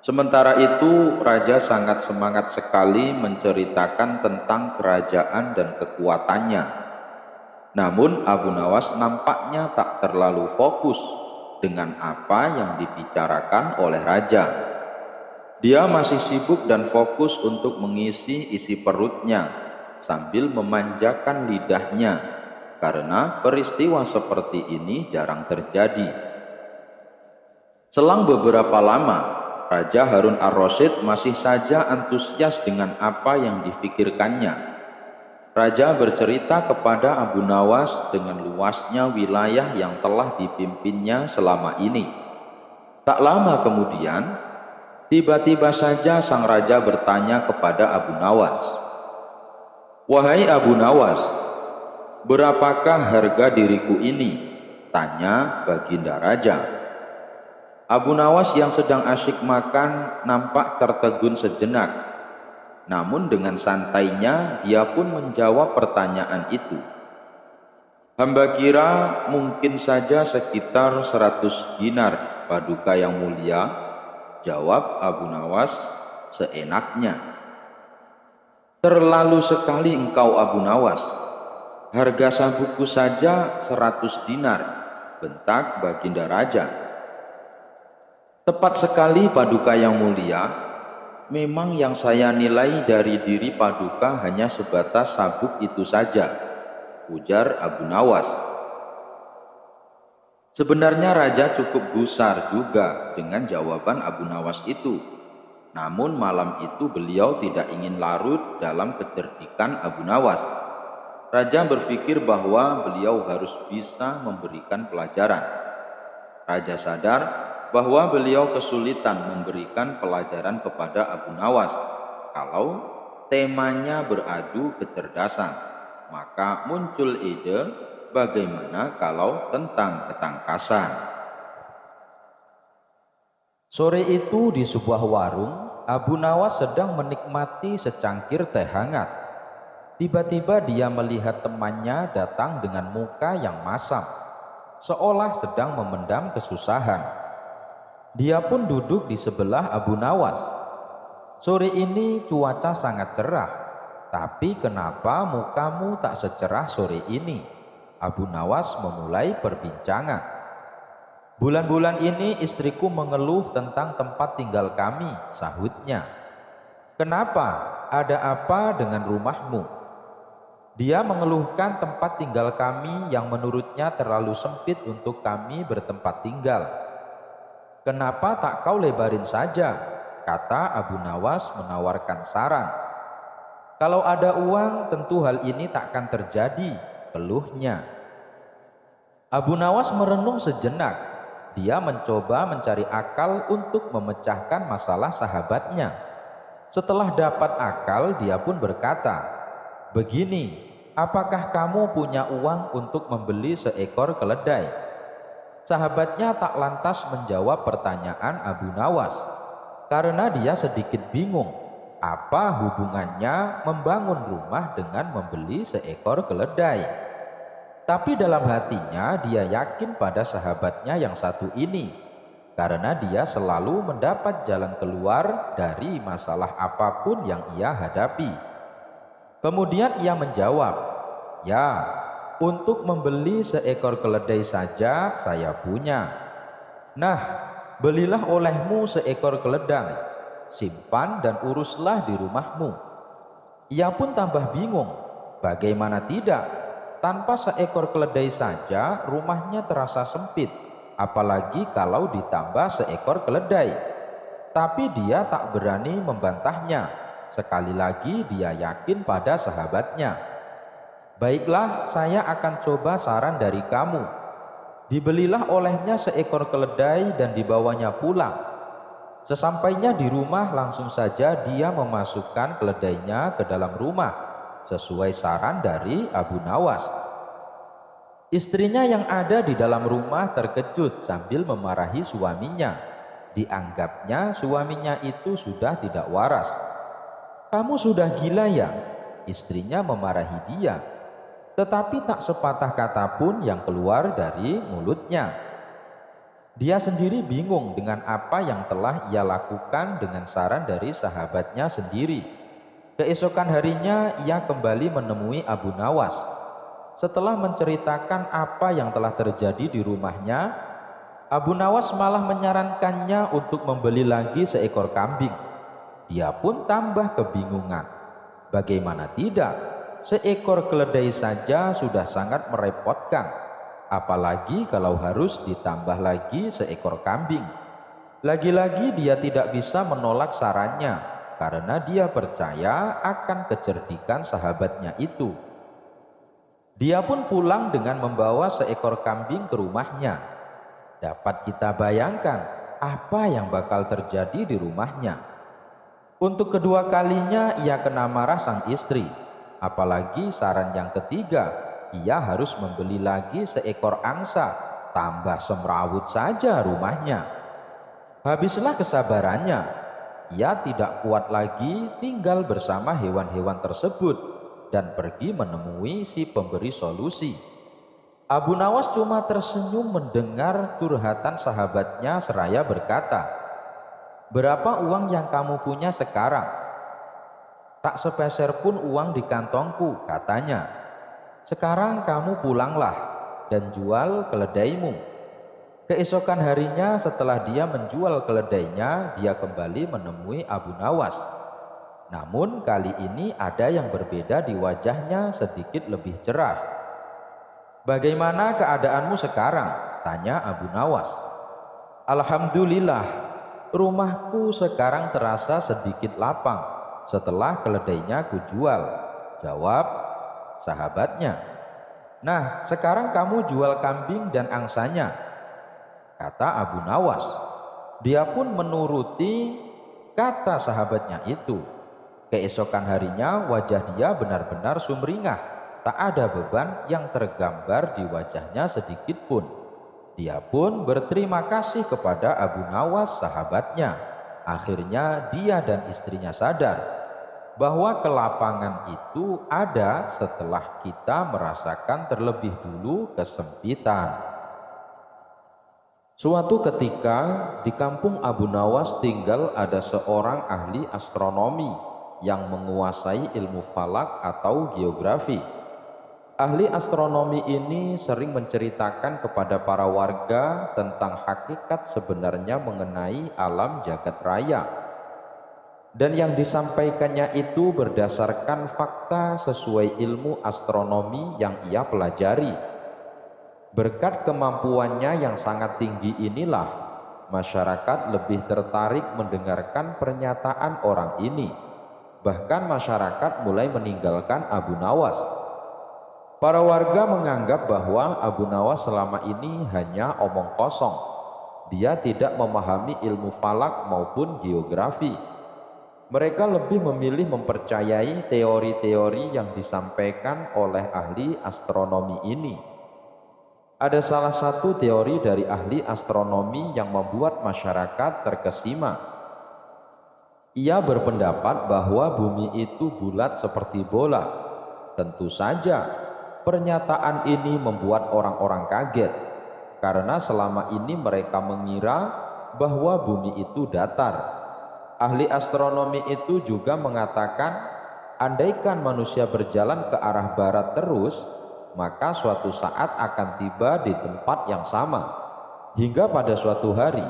Sementara itu, raja sangat semangat sekali menceritakan tentang kerajaan dan kekuatannya. Namun Abu Nawas nampaknya tak terlalu fokus dengan apa yang dibicarakan oleh raja. Dia masih sibuk dan fokus untuk mengisi isi perutnya sambil memanjakan lidahnya, karena peristiwa seperti ini jarang terjadi. Selang beberapa lama, Raja Harun ar-Rasyid masih saja antusias dengan apa yang difikirkannya. Raja bercerita kepada Abu Nawas dengan luasnya wilayah yang telah dipimpinnya selama ini. Tak lama kemudian, tiba-tiba saja sang raja bertanya kepada Abu Nawas, "Wahai Abu Nawas, berapakah harga diriku ini?" tanya baginda raja. Abu Nawas yang sedang asyik makan nampak tertegun sejenak. Namun dengan santainya dia pun menjawab pertanyaan itu. Hamba kira mungkin saja sekitar 100 dinar, Paduka yang mulia, jawab Abu Nawas seenaknya. Terlalu sekali engkau Abu Nawas, harga sabukku saja 100 dinar, bentak Baginda Raja. Tepat sekali Paduka yang mulia, memang yang saya nilai dari diri Paduka hanya sebatas sabuk itu saja, ujar Abu Nawas. Sebenarnya Raja cukup gusar juga dengan jawaban Abu Nawas itu. Namun malam itu beliau tidak ingin larut dalam kecerdikan Abu Nawas. Raja berpikir bahwa beliau harus bisa memberikan pelajaran. Raja sadar bahwa beliau kesulitan memberikan pelajaran kepada Abu Nawas kalau temanya beradu kecerdasan. Maka muncul ide, bagaimana kalau tentang ketangkasan. Sore itu di sebuah warung, Abu Nawas sedang menikmati secangkir teh hangat. Tiba-tiba dia melihat temannya datang dengan muka yang masam, seolah sedang memendam kesusahan. Dia pun duduk di sebelah Abu Nawas. Sore ini cuaca sangat cerah, tapi kenapa mukamu tak secerah sore ini? Abu Nawas memulai perbincangan. Bulan-bulan ini istriku mengeluh tentang tempat tinggal kami, sahutnya. Kenapa? Ada apa dengan rumahmu? Dia mengeluhkan tempat tinggal kami yang menurutnya terlalu sempit untuk kami bertempat tinggal. Kenapa tak kau lebarin saja? Kata Abu Nawas menawarkan saran. Kalau ada uang tentu hal ini takkan terjadi, keluhnya. Abu Nawas merenung sejenak. Dia mencoba mencari akal untuk memecahkan masalah sahabatnya. Setelah dapat akal, dia pun berkata, "Begini, apakah kamu punya uang untuk membeli seekor keledai?" Sahabatnya tak lantas menjawab pertanyaan Abu Nawas, karena dia sedikit bingung. Apa hubungannya membangun rumah dengan membeli seekor keledai? Tapi dalam hatinya dia yakin pada sahabatnya yang satu ini, karena dia selalu mendapat jalan keluar dari masalah apapun yang ia hadapi. Kemudian ia menjawab, "Ya, untuk membeli seekor keledai saja saya punya." "Nah, belilah olehmu seekor keledai. Simpan dan uruslah di rumahmu." Ia pun tambah bingung. Bagaimana tidak? Tanpa seekor keledai saja rumahnya terasa sempit, apalagi kalau ditambah seekor keledai. Tapi dia tak berani membantahnya. Sekali lagi dia yakin pada sahabatnya. "Baiklah, saya akan coba saran dari kamu. Dibelilah olehnya seekor keledai dan dibawanya pulang." Sesampainya di rumah langsung saja dia memasukkan keledainya ke dalam rumah, sesuai saran dari Abu Nawas. Istrinya yang ada di dalam rumah terkejut sambil memarahi suaminya. Dianggapnya suaminya itu sudah tidak waras. "Kamu sudah gila ya?" Istrinya memarahi dia. Tetapi tak sepatah kata pun yang keluar dari mulutnya. Dia sendiri bingung dengan apa yang telah ia lakukan dengan saran dari sahabatnya sendiri. Keesokan harinya ia kembali menemui Abu Nawas. Setelah menceritakan apa yang telah terjadi di rumahnya, Abu Nawas malah menyarankannya untuk membeli lagi seekor kambing. Dia pun tambah kebingungan. Bagaimana tidak? Seekor keledai saja sudah sangat merepotkan. Apalagi kalau harus ditambah lagi seekor kambing. Lagi-lagi dia tidak bisa menolak sarannya, karena dia percaya akan kecerdikan sahabatnya itu. Dia pun pulang dengan membawa seekor kambing ke rumahnya. Dapat kita bayangkan apa yang bakal terjadi di rumahnya. Untuk kedua kalinya ia kena marah sang istri. Apalagi saran yang ketiga, ia harus membeli lagi seekor angsa, tambah semrawut saja rumahnya. Habislah kesabarannya. Ia tidak kuat lagi tinggal bersama hewan-hewan tersebut dan pergi menemui si pemberi solusi. Abu Nawas cuma tersenyum mendengar curhatan sahabatnya seraya berkata, "Berapa uang yang kamu punya sekarang?" "Tak sepeser pun uang di kantongku," katanya. "Sekarang kamu pulanglah dan jual keledaimu." Keesokan harinya setelah dia menjual keledainya, dia kembali menemui Abu Nawas. Namun kali ini ada yang berbeda di wajahnya, sedikit lebih cerah. "Bagaimana keadaanmu sekarang?" tanya Abu Nawas. "Alhamdulillah, rumahku sekarang terasa sedikit lapang setelah keledainya kujual," jawab sahabatnya. "Nah, sekarang kamu jual kambing dan angsanya," kata Abu Nawas. Dia pun menuruti kata sahabatnya itu. Keesokan harinya wajah dia benar-benar sumringah. Tak ada beban yang tergambar di wajahnya sedikit pun. Dia pun berterima kasih kepada Abu Nawas sahabatnya. Akhirnya dia dan istrinya sadar bahwa kelapangan itu ada setelah kita merasakan terlebih dulu kesempitan. Suatu ketika di kampung Abu Nawas tinggal ada seorang ahli astronomi yang menguasai ilmu falak atau geografi. Ahli astronomi ini sering menceritakan kepada para warga tentang hakikat sebenarnya mengenai alam jagat raya. Dan yang disampaikannya itu berdasarkan fakta sesuai ilmu astronomi yang ia pelajari. Berkat kemampuannya yang sangat tinggi inilah, masyarakat lebih tertarik mendengarkan pernyataan orang ini. Bahkan masyarakat mulai meninggalkan Abu Nawas. Para warga menganggap bahwa Abu Nawas selama ini hanya omong kosong. Dia tidak memahami ilmu falak maupun geografi. Mereka lebih memilih mempercayai teori-teori yang disampaikan oleh ahli astronomi ini. Ada salah satu teori dari ahli astronomi yang membuat masyarakat terkesima. Ia berpendapat bahwa bumi itu bulat seperti bola. Tentu saja pernyataan ini membuat orang-orang kaget, karena selama ini mereka mengira bahwa bumi itu datar. Ahli astronomi itu juga mengatakan, andaikan manusia berjalan ke arah barat terus, maka suatu saat akan tiba di tempat yang sama. Hingga pada suatu hari,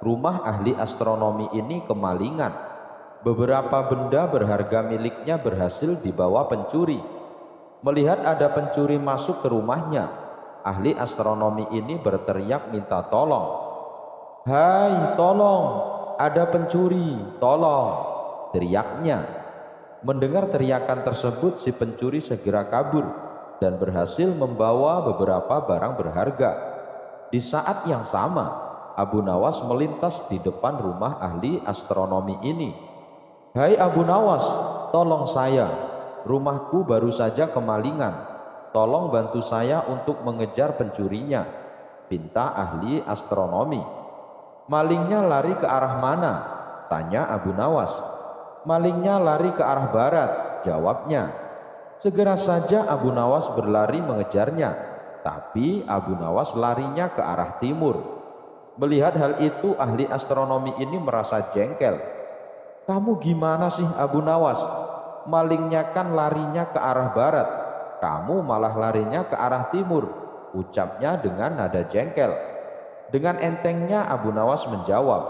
rumah ahli astronomi ini kemalingan. Beberapa benda berharga miliknya berhasil dibawa pencuri. Melihat ada pencuri masuk ke rumahnya, ahli astronomi ini berteriak minta tolong. "Hai, tolong, ada pencuri, tolong!" teriaknya. Mendengar teriakan tersebut, si pencuri segera kabur dan berhasil membawa beberapa barang berharga. Di saat yang sama, Abu Nawas melintas di depan rumah ahli astronomi ini. "Hai Abu Nawas, tolong saya. Rumahku baru saja kemalingan. Tolong bantu saya untuk mengejar pencurinya," pinta ahli astronomi. "Malingnya lari ke arah mana?" tanya Abu Nawas. "Malingnya lari ke arah barat," jawabnya. Segera saja Abu Nawas berlari mengejarnya, tapi Abu Nawas larinya ke arah timur. Melihat hal itu, ahli astronomi ini merasa jengkel. "Kamu gimana sih Abu Nawas? Malingnya kan larinya ke arah barat, kamu malah larinya ke arah timur," ucapnya dengan nada jengkel. Dengan entengnya Abu Nawas menjawab,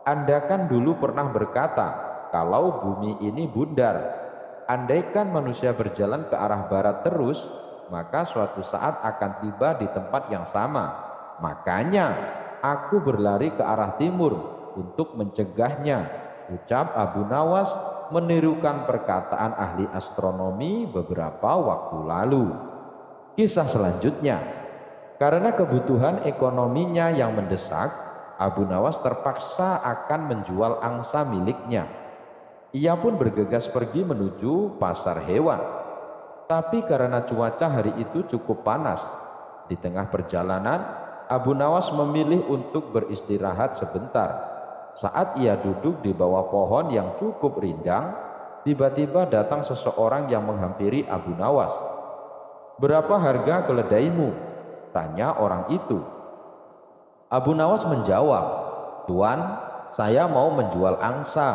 "Anda kan dulu pernah berkata kalau bumi ini bundar. Andaikan manusia berjalan ke arah barat terus, maka suatu saat akan tiba di tempat yang sama. Makanya aku berlari ke arah timur untuk mencegahnya," ucap Abu Nawas menirukan perkataan ahli astronomi beberapa waktu lalu. Kisah selanjutnya, karena kebutuhan ekonominya yang mendesak, Abu Nawas terpaksa akan menjual angsa miliknya. Ia pun bergegas pergi menuju pasar hewan. Tapi karena cuaca hari itu cukup panas, di tengah perjalanan Abu Nawas memilih untuk beristirahat sebentar. Saat ia duduk di bawah pohon yang cukup rindang, tiba-tiba datang seseorang yang menghampiri Abu Nawas. "Berapa harga keledaimu?" tanya orang itu. Abu Nawas menjawab, "Tuan, saya mau menjual angsa,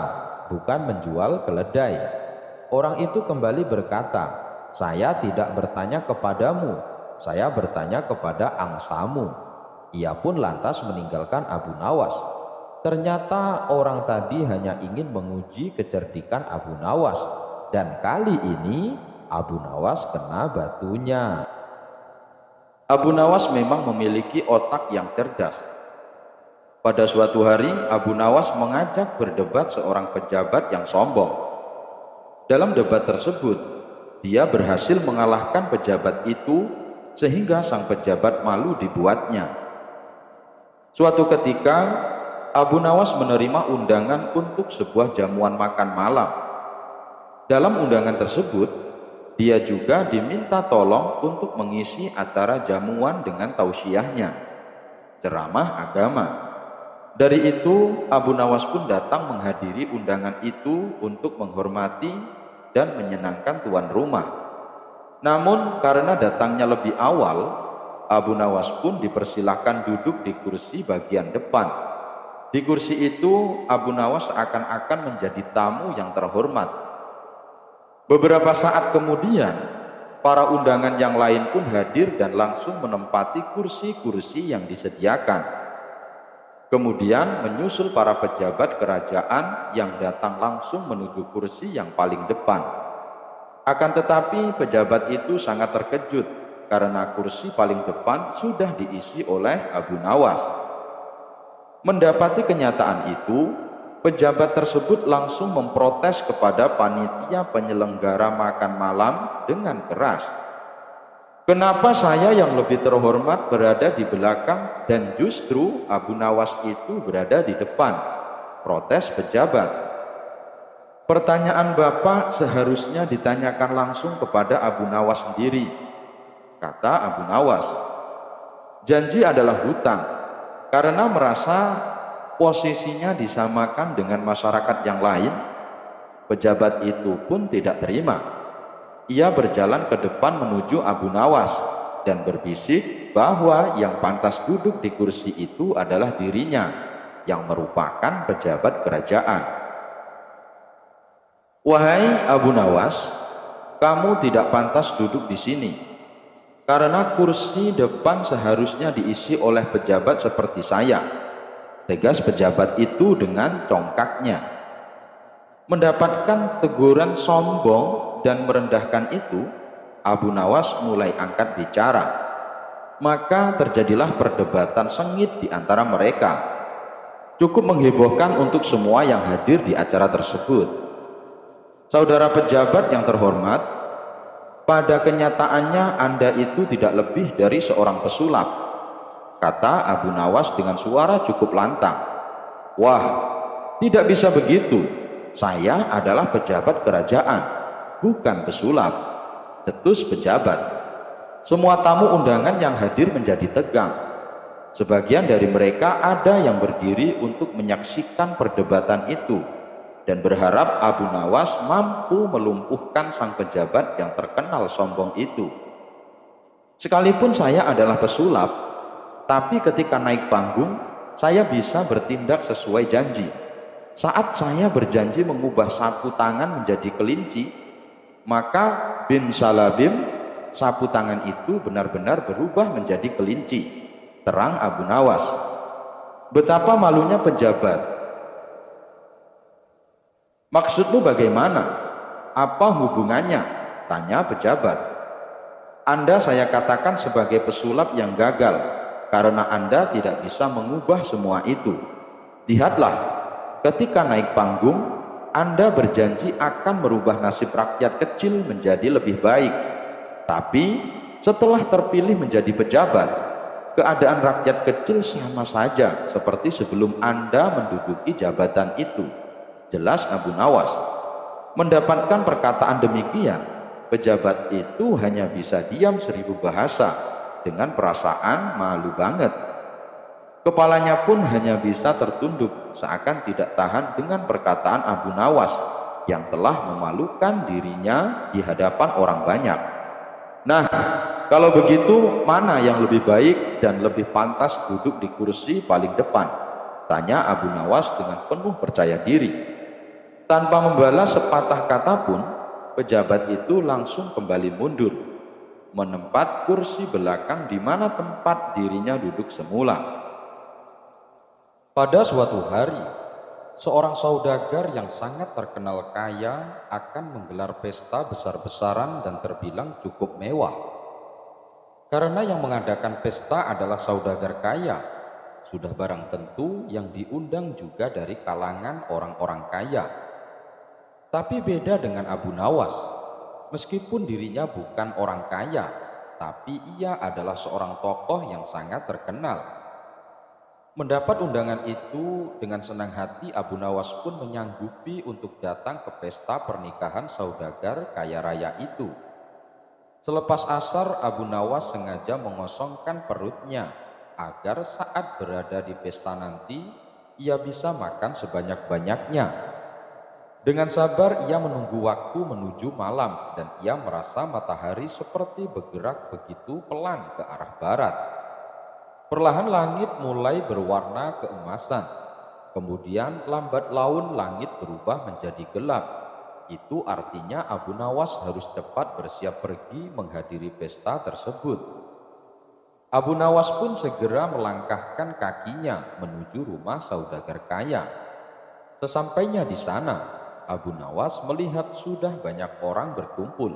bukan menjual keledai." Orang itu kembali berkata, "Saya tidak bertanya kepadamu, saya bertanya kepada angsamu." Ia pun lantas meninggalkan Abu Nawas. Ternyata orang tadi hanya ingin menguji kecerdikan Abu Nawas, dan kali ini Abu Nawas kena batunya. Abu Nawas memang memiliki otak yang cerdas. Pada suatu hari, Abu Nawas mengajak berdebat seorang pejabat yang sombong. Dalam debat tersebut, dia berhasil mengalahkan pejabat itu sehingga sang pejabat malu dibuatnya. Suatu ketika, Abu Nawas menerima undangan untuk sebuah jamuan makan malam. Dalam undangan tersebut, dia juga diminta tolong untuk mengisi acara jamuan dengan tausiahnya, ceramah agama. Dari itu, Abu Nawas pun datang menghadiri undangan itu untuk menghormati dan menyenangkan tuan rumah. Namun karena datangnya lebih awal, Abu Nawas pun dipersilahkan duduk di kursi bagian depan. Di kursi itu, Abu Nawas seakan-akan menjadi tamu yang terhormat. Beberapa saat kemudian, para undangan yang lain pun hadir dan langsung menempati kursi-kursi yang disediakan. Kemudian menyusul para pejabat kerajaan yang datang langsung menuju kursi yang paling depan. Akan tetapi pejabat itu sangat terkejut karena kursi paling depan sudah diisi oleh Abu Nawas. Mendapati kenyataan itu, pejabat tersebut langsung memprotes kepada panitia penyelenggara makan malam dengan keras. "Kenapa saya yang lebih terhormat berada di belakang dan justru Abu Nawas itu berada di depan?" protes pejabat. "Pertanyaan Bapak seharusnya ditanyakan langsung kepada Abu Nawas sendiri," kata Abu Nawas. "Janji adalah hutang, karena merasa posisinya disamakan dengan masyarakat yang lain." Pejabat itu pun tidak terima. Ia berjalan ke depan menuju Abu Nawas dan berbisik bahwa yang pantas duduk di kursi itu adalah dirinya yang merupakan pejabat kerajaan. "Wahai Abu Nawas, kamu tidak pantas duduk di sini, karena kursi depan seharusnya diisi oleh pejabat seperti saya," tegas pejabat itu dengan congkaknya. Mendapatkan teguran sombong dan merendahkan itu, Abu Nawas mulai angkat bicara. Maka terjadilah perdebatan sengit di antara mereka. Cukup menghebohkan untuk semua yang hadir di acara tersebut. "Saudara pejabat yang terhormat, pada kenyataannya Anda itu tidak lebih dari seorang pesulap," kata Abu Nawas dengan suara cukup lantang. "Wah, tidak bisa begitu. Saya adalah pejabat kerajaan, bukan pesulap," cetus pejabat. Semua tamu undangan yang hadir menjadi tegang. Sebagian dari mereka ada yang berdiri untuk menyaksikan perdebatan itu dan berharap Abu Nawas mampu melumpuhkan sang pejabat yang terkenal sombong itu. "Sekalipun saya adalah pesulap, tapi ketika naik panggung, saya bisa bertindak sesuai janji. Saat saya berjanji mengubah sapu tangan menjadi kelinci, maka bin salabim, sapu tangan itu benar-benar berubah menjadi kelinci," terang Abu Nawas. Betapa malunya pejabat. "Maksudmu bagaimana? Apa hubungannya?" tanya pejabat. "Anda saya katakan sebagai pesulap yang gagal, karena Anda tidak bisa mengubah semua itu. Lihatlah, ketika naik panggung, Anda berjanji akan merubah nasib rakyat kecil menjadi lebih baik. Tapi setelah terpilih menjadi pejabat, keadaan rakyat kecil sama saja seperti sebelum Anda menduduki jabatan itu," jelas Abu Nawas. Mendapatkan perkataan demikian, pejabat itu hanya bisa diam 1000 bahasa dengan perasaan malu banget. Kepalanya pun hanya bisa tertunduk seakan tidak tahan dengan perkataan Abu Nawas yang telah memalukan dirinya di hadapan orang banyak. Nah, kalau begitu mana yang lebih baik dan lebih pantas duduk di kursi paling depan? Tanya Abu Nawas dengan penuh percaya diri. Tanpa membalas sepatah kata pun, pejabat itu langsung kembali mundur, menempat kursi belakang di mana tempat dirinya duduk semula. Pada suatu hari, seorang saudagar yang sangat terkenal kaya akan menggelar pesta besar-besaran dan terbilang cukup mewah. Karena yang mengadakan pesta adalah saudagar kaya, sudah barang tentu yang diundang juga dari kalangan orang-orang kaya. Tapi beda dengan Abu Nawas, meskipun dirinya bukan orang kaya, tapi ia adalah seorang tokoh yang sangat terkenal. Mendapat undangan itu, dengan senang hati Abu Nawas pun menyanggupi untuk datang ke pesta pernikahan saudagar kaya raya itu. Selepas asar, Abu Nawas sengaja mengosongkan perutnya agar saat berada di pesta nanti, ia bisa makan sebanyak-banyaknya. Dengan sabar ia menunggu waktu menuju malam dan ia merasa matahari seperti bergerak begitu pelan ke arah barat. Perlahan langit mulai berwarna keemasan, kemudian lambat laun langit berubah menjadi gelap. Itu artinya Abu Nawas harus cepat bersiap pergi menghadiri pesta tersebut. Abu Nawas pun segera melangkahkan kakinya menuju rumah saudagar kaya. Sesampainya di sana, Abu Nawas melihat sudah banyak orang berkumpul.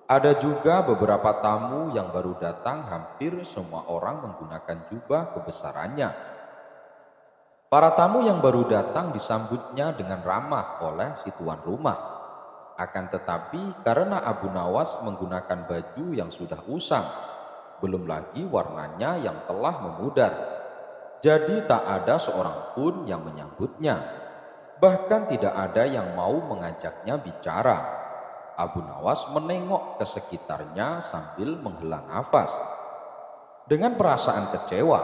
Ada juga beberapa tamu yang baru datang, hampir semua orang menggunakan jubah kebesarannya. Para tamu yang baru datang disambutnya dengan ramah oleh si tuan rumah. Akan tetapi karena Abu Nawas menggunakan baju yang sudah usang, belum lagi warnanya yang telah memudar, jadi tak ada seorang pun yang menyambutnya. Bahkan tidak ada yang mau mengajaknya bicara. Abu Nawas menengok ke sekitarnya sambil menghela nafas. Dengan perasaan kecewa,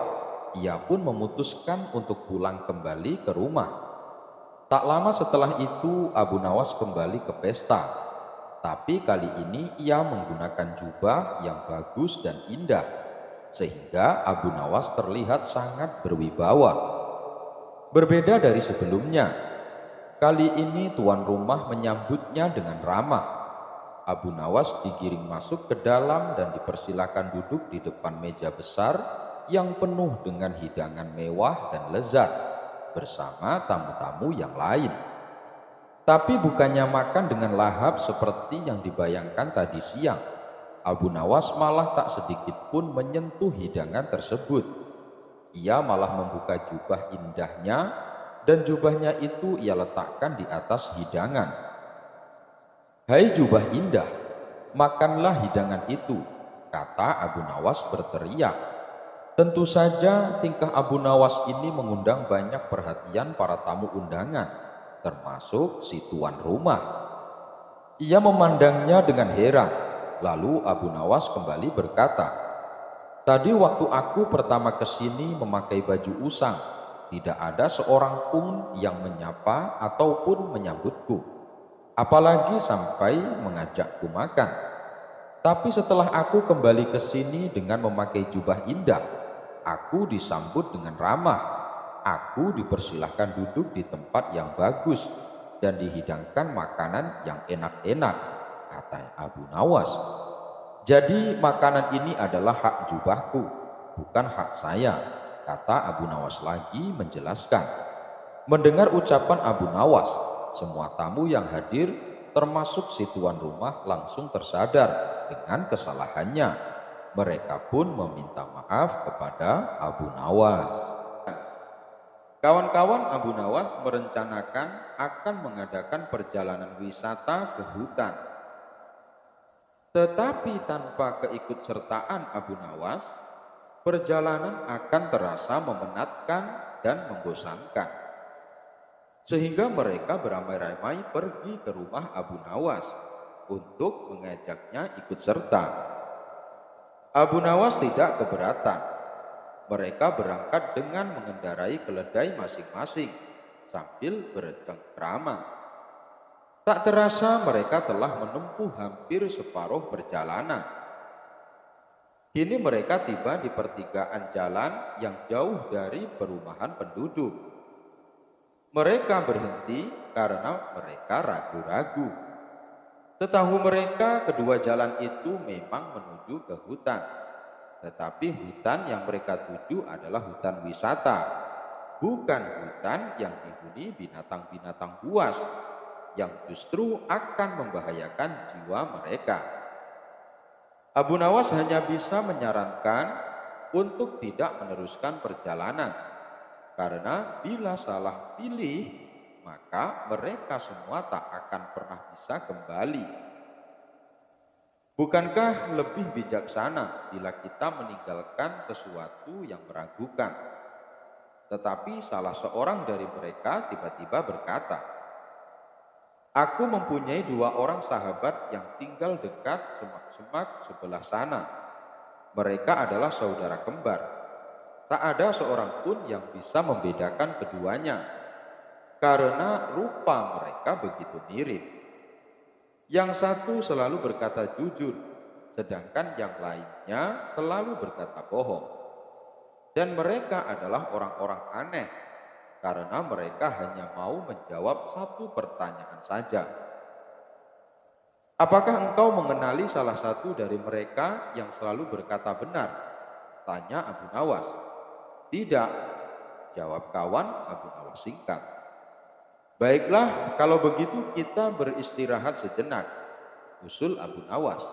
ia pun memutuskan untuk pulang kembali ke rumah. Tak lama setelah itu, Abu Nawas kembali ke pesta. Tapi kali ini ia menggunakan jubah yang bagus dan indah, sehingga Abu Nawas terlihat sangat berwibawa. Berbeda dari sebelumnya, kali ini tuan rumah menyambutnya dengan ramah. Abu Nawas digiring masuk ke dalam dan dipersilakan duduk di depan meja besar yang penuh dengan hidangan mewah dan lezat bersama tamu-tamu yang lain. Tapi bukannya makan dengan lahap seperti yang dibayangkan tadi siang. Abu Nawas malah tak sedikit pun menyentuh hidangan tersebut. Ia malah membuka jubah indahnya dan jubahnya itu ia letakkan di atas hidangan. "Hai jubah indah, makanlah hidangan itu," kata Abu Nawas berteriak. Tentu saja tingkah Abu Nawas ini mengundang banyak perhatian para tamu undangan, termasuk si tuan rumah. Ia memandangnya dengan heran, lalu Abu Nawas kembali berkata, "Tadi waktu aku pertama ke sini memakai baju usang, tidak ada seorang pun yang menyapa ataupun menyambutku, apalagi sampai mengajakku makan. Tapi setelah aku kembali ke sini dengan memakai jubah indah, aku disambut dengan ramah. Aku dipersilahkan duduk di tempat yang bagus dan dihidangkan makanan yang enak-enak," kata Abu Nawas. "Jadi makanan ini adalah hak jubahku, bukan hak saya," kata Abu Nawas lagi menjelaskan. Mendengar ucapan Abu Nawas, semua tamu yang hadir, termasuk si tuan rumah, langsung tersadar dengan kesalahannya. Mereka pun meminta maaf kepada Abu Nawas. Kawan-kawan Abu Nawas merencanakan akan mengadakan perjalanan wisata ke hutan. Tetapi tanpa keikutsertaan Abu Nawas, perjalanan akan terasa memenatkan dan membosankan. Sehingga mereka beramai-ramai pergi ke rumah Abu Nawas untuk mengajaknya ikut serta. Abu Nawas tidak keberatan. Mereka berangkat dengan mengendarai keledai masing-masing sambil bercengkrama. Tak terasa mereka telah menempuh hampir separuh perjalanan. Kini mereka tiba di pertigaan jalan yang jauh dari perumahan penduduk. Mereka berhenti karena mereka ragu-ragu. Setahu mereka, kedua jalan itu memang menuju ke hutan. Tetapi hutan yang mereka tuju adalah hutan wisata, bukan hutan yang dihuni binatang-binatang buas yang justru akan membahayakan jiwa mereka. Abu Nawas hanya bisa menyarankan untuk tidak meneruskan perjalanan, karena bila salah pilih, maka mereka semua tak akan pernah bisa kembali. Bukankah lebih bijaksana bila kita meninggalkan sesuatu yang meragukan? Tetapi salah seorang dari mereka tiba-tiba berkata, "Aku mempunyai 2 orang sahabat yang tinggal dekat semak-semak sebelah sana. Mereka adalah saudara kembar. Tak ada seorang pun yang bisa membedakan keduanya, karena rupa mereka begitu mirip. Yang satu selalu berkata jujur, sedangkan yang lainnya selalu berkata bohong. Dan mereka adalah orang-orang aneh, karena mereka hanya mau menjawab satu pertanyaan saja. Apakah engkau mengenali salah satu dari mereka yang selalu berkata benar?" tanya Abu Nawas. "Tidak," jawab kawan Abu Nawas singkat. "Baiklah, kalau begitu kita beristirahat sejenak," usul Abu Nawas.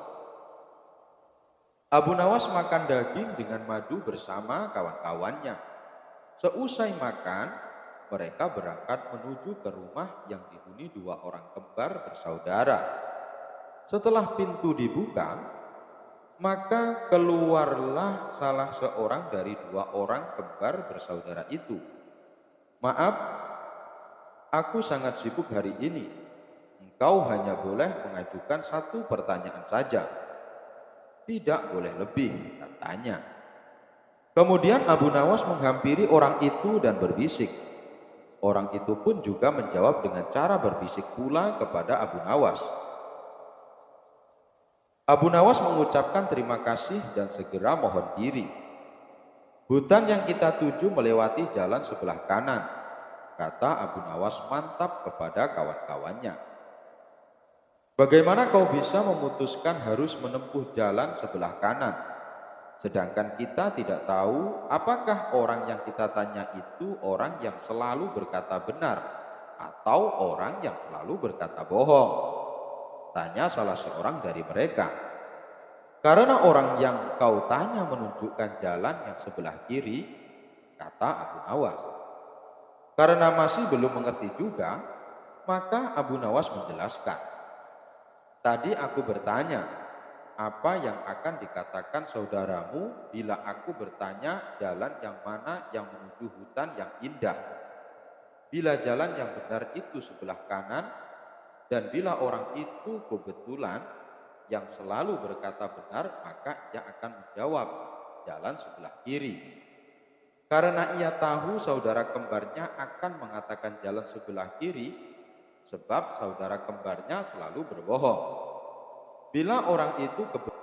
Abu Nawas makan daging dengan madu bersama kawan-kawannya. Seusai makan, mereka berangkat menuju ke rumah yang dihuni 2 orang kembar bersaudara. Setelah pintu dibuka, maka keluarlah salah seorang dari 2 orang kembar bersaudara itu. "Maaf, aku sangat sibuk hari ini. Engkau hanya boleh mengajukan satu pertanyaan saja. Tidak boleh lebih," katanya. Kemudian Abu Nawas menghampiri orang itu dan berbisik. Orang itu pun juga menjawab dengan cara berbisik pula kepada Abu Nawas. Abu Nawas mengucapkan terima kasih dan segera mohon diri. "Hutan yang kita tuju melewati jalan sebelah kanan," kata Abu Nawas mantap kepada kawan-kawannya. "Bagaimana kau bisa memutuskan harus menempuh jalan sebelah kanan? Sedangkan kita tidak tahu apakah orang yang kita tanya itu orang yang selalu berkata benar atau orang yang selalu berkata bohong?" tanya salah seorang dari mereka. "Karena orang yang kau tanya menunjukkan jalan yang sebelah kiri," kata Abu Nawas. Karena masih belum mengerti juga, maka Abu Nawas menjelaskan, "Tadi aku bertanya, apa yang akan dikatakan saudaramu bila aku bertanya jalan yang mana yang menuju hutan yang indah? Bila jalan yang benar itu sebelah kanan, dan bila orang itu kebetulan yang selalu berkata benar, maka ia akan menjawab jalan sebelah kiri. Karena ia tahu saudara kembarnya akan mengatakan jalan sebelah kiri, sebab saudara kembarnya selalu berbohong. Bila orang itu kebetulan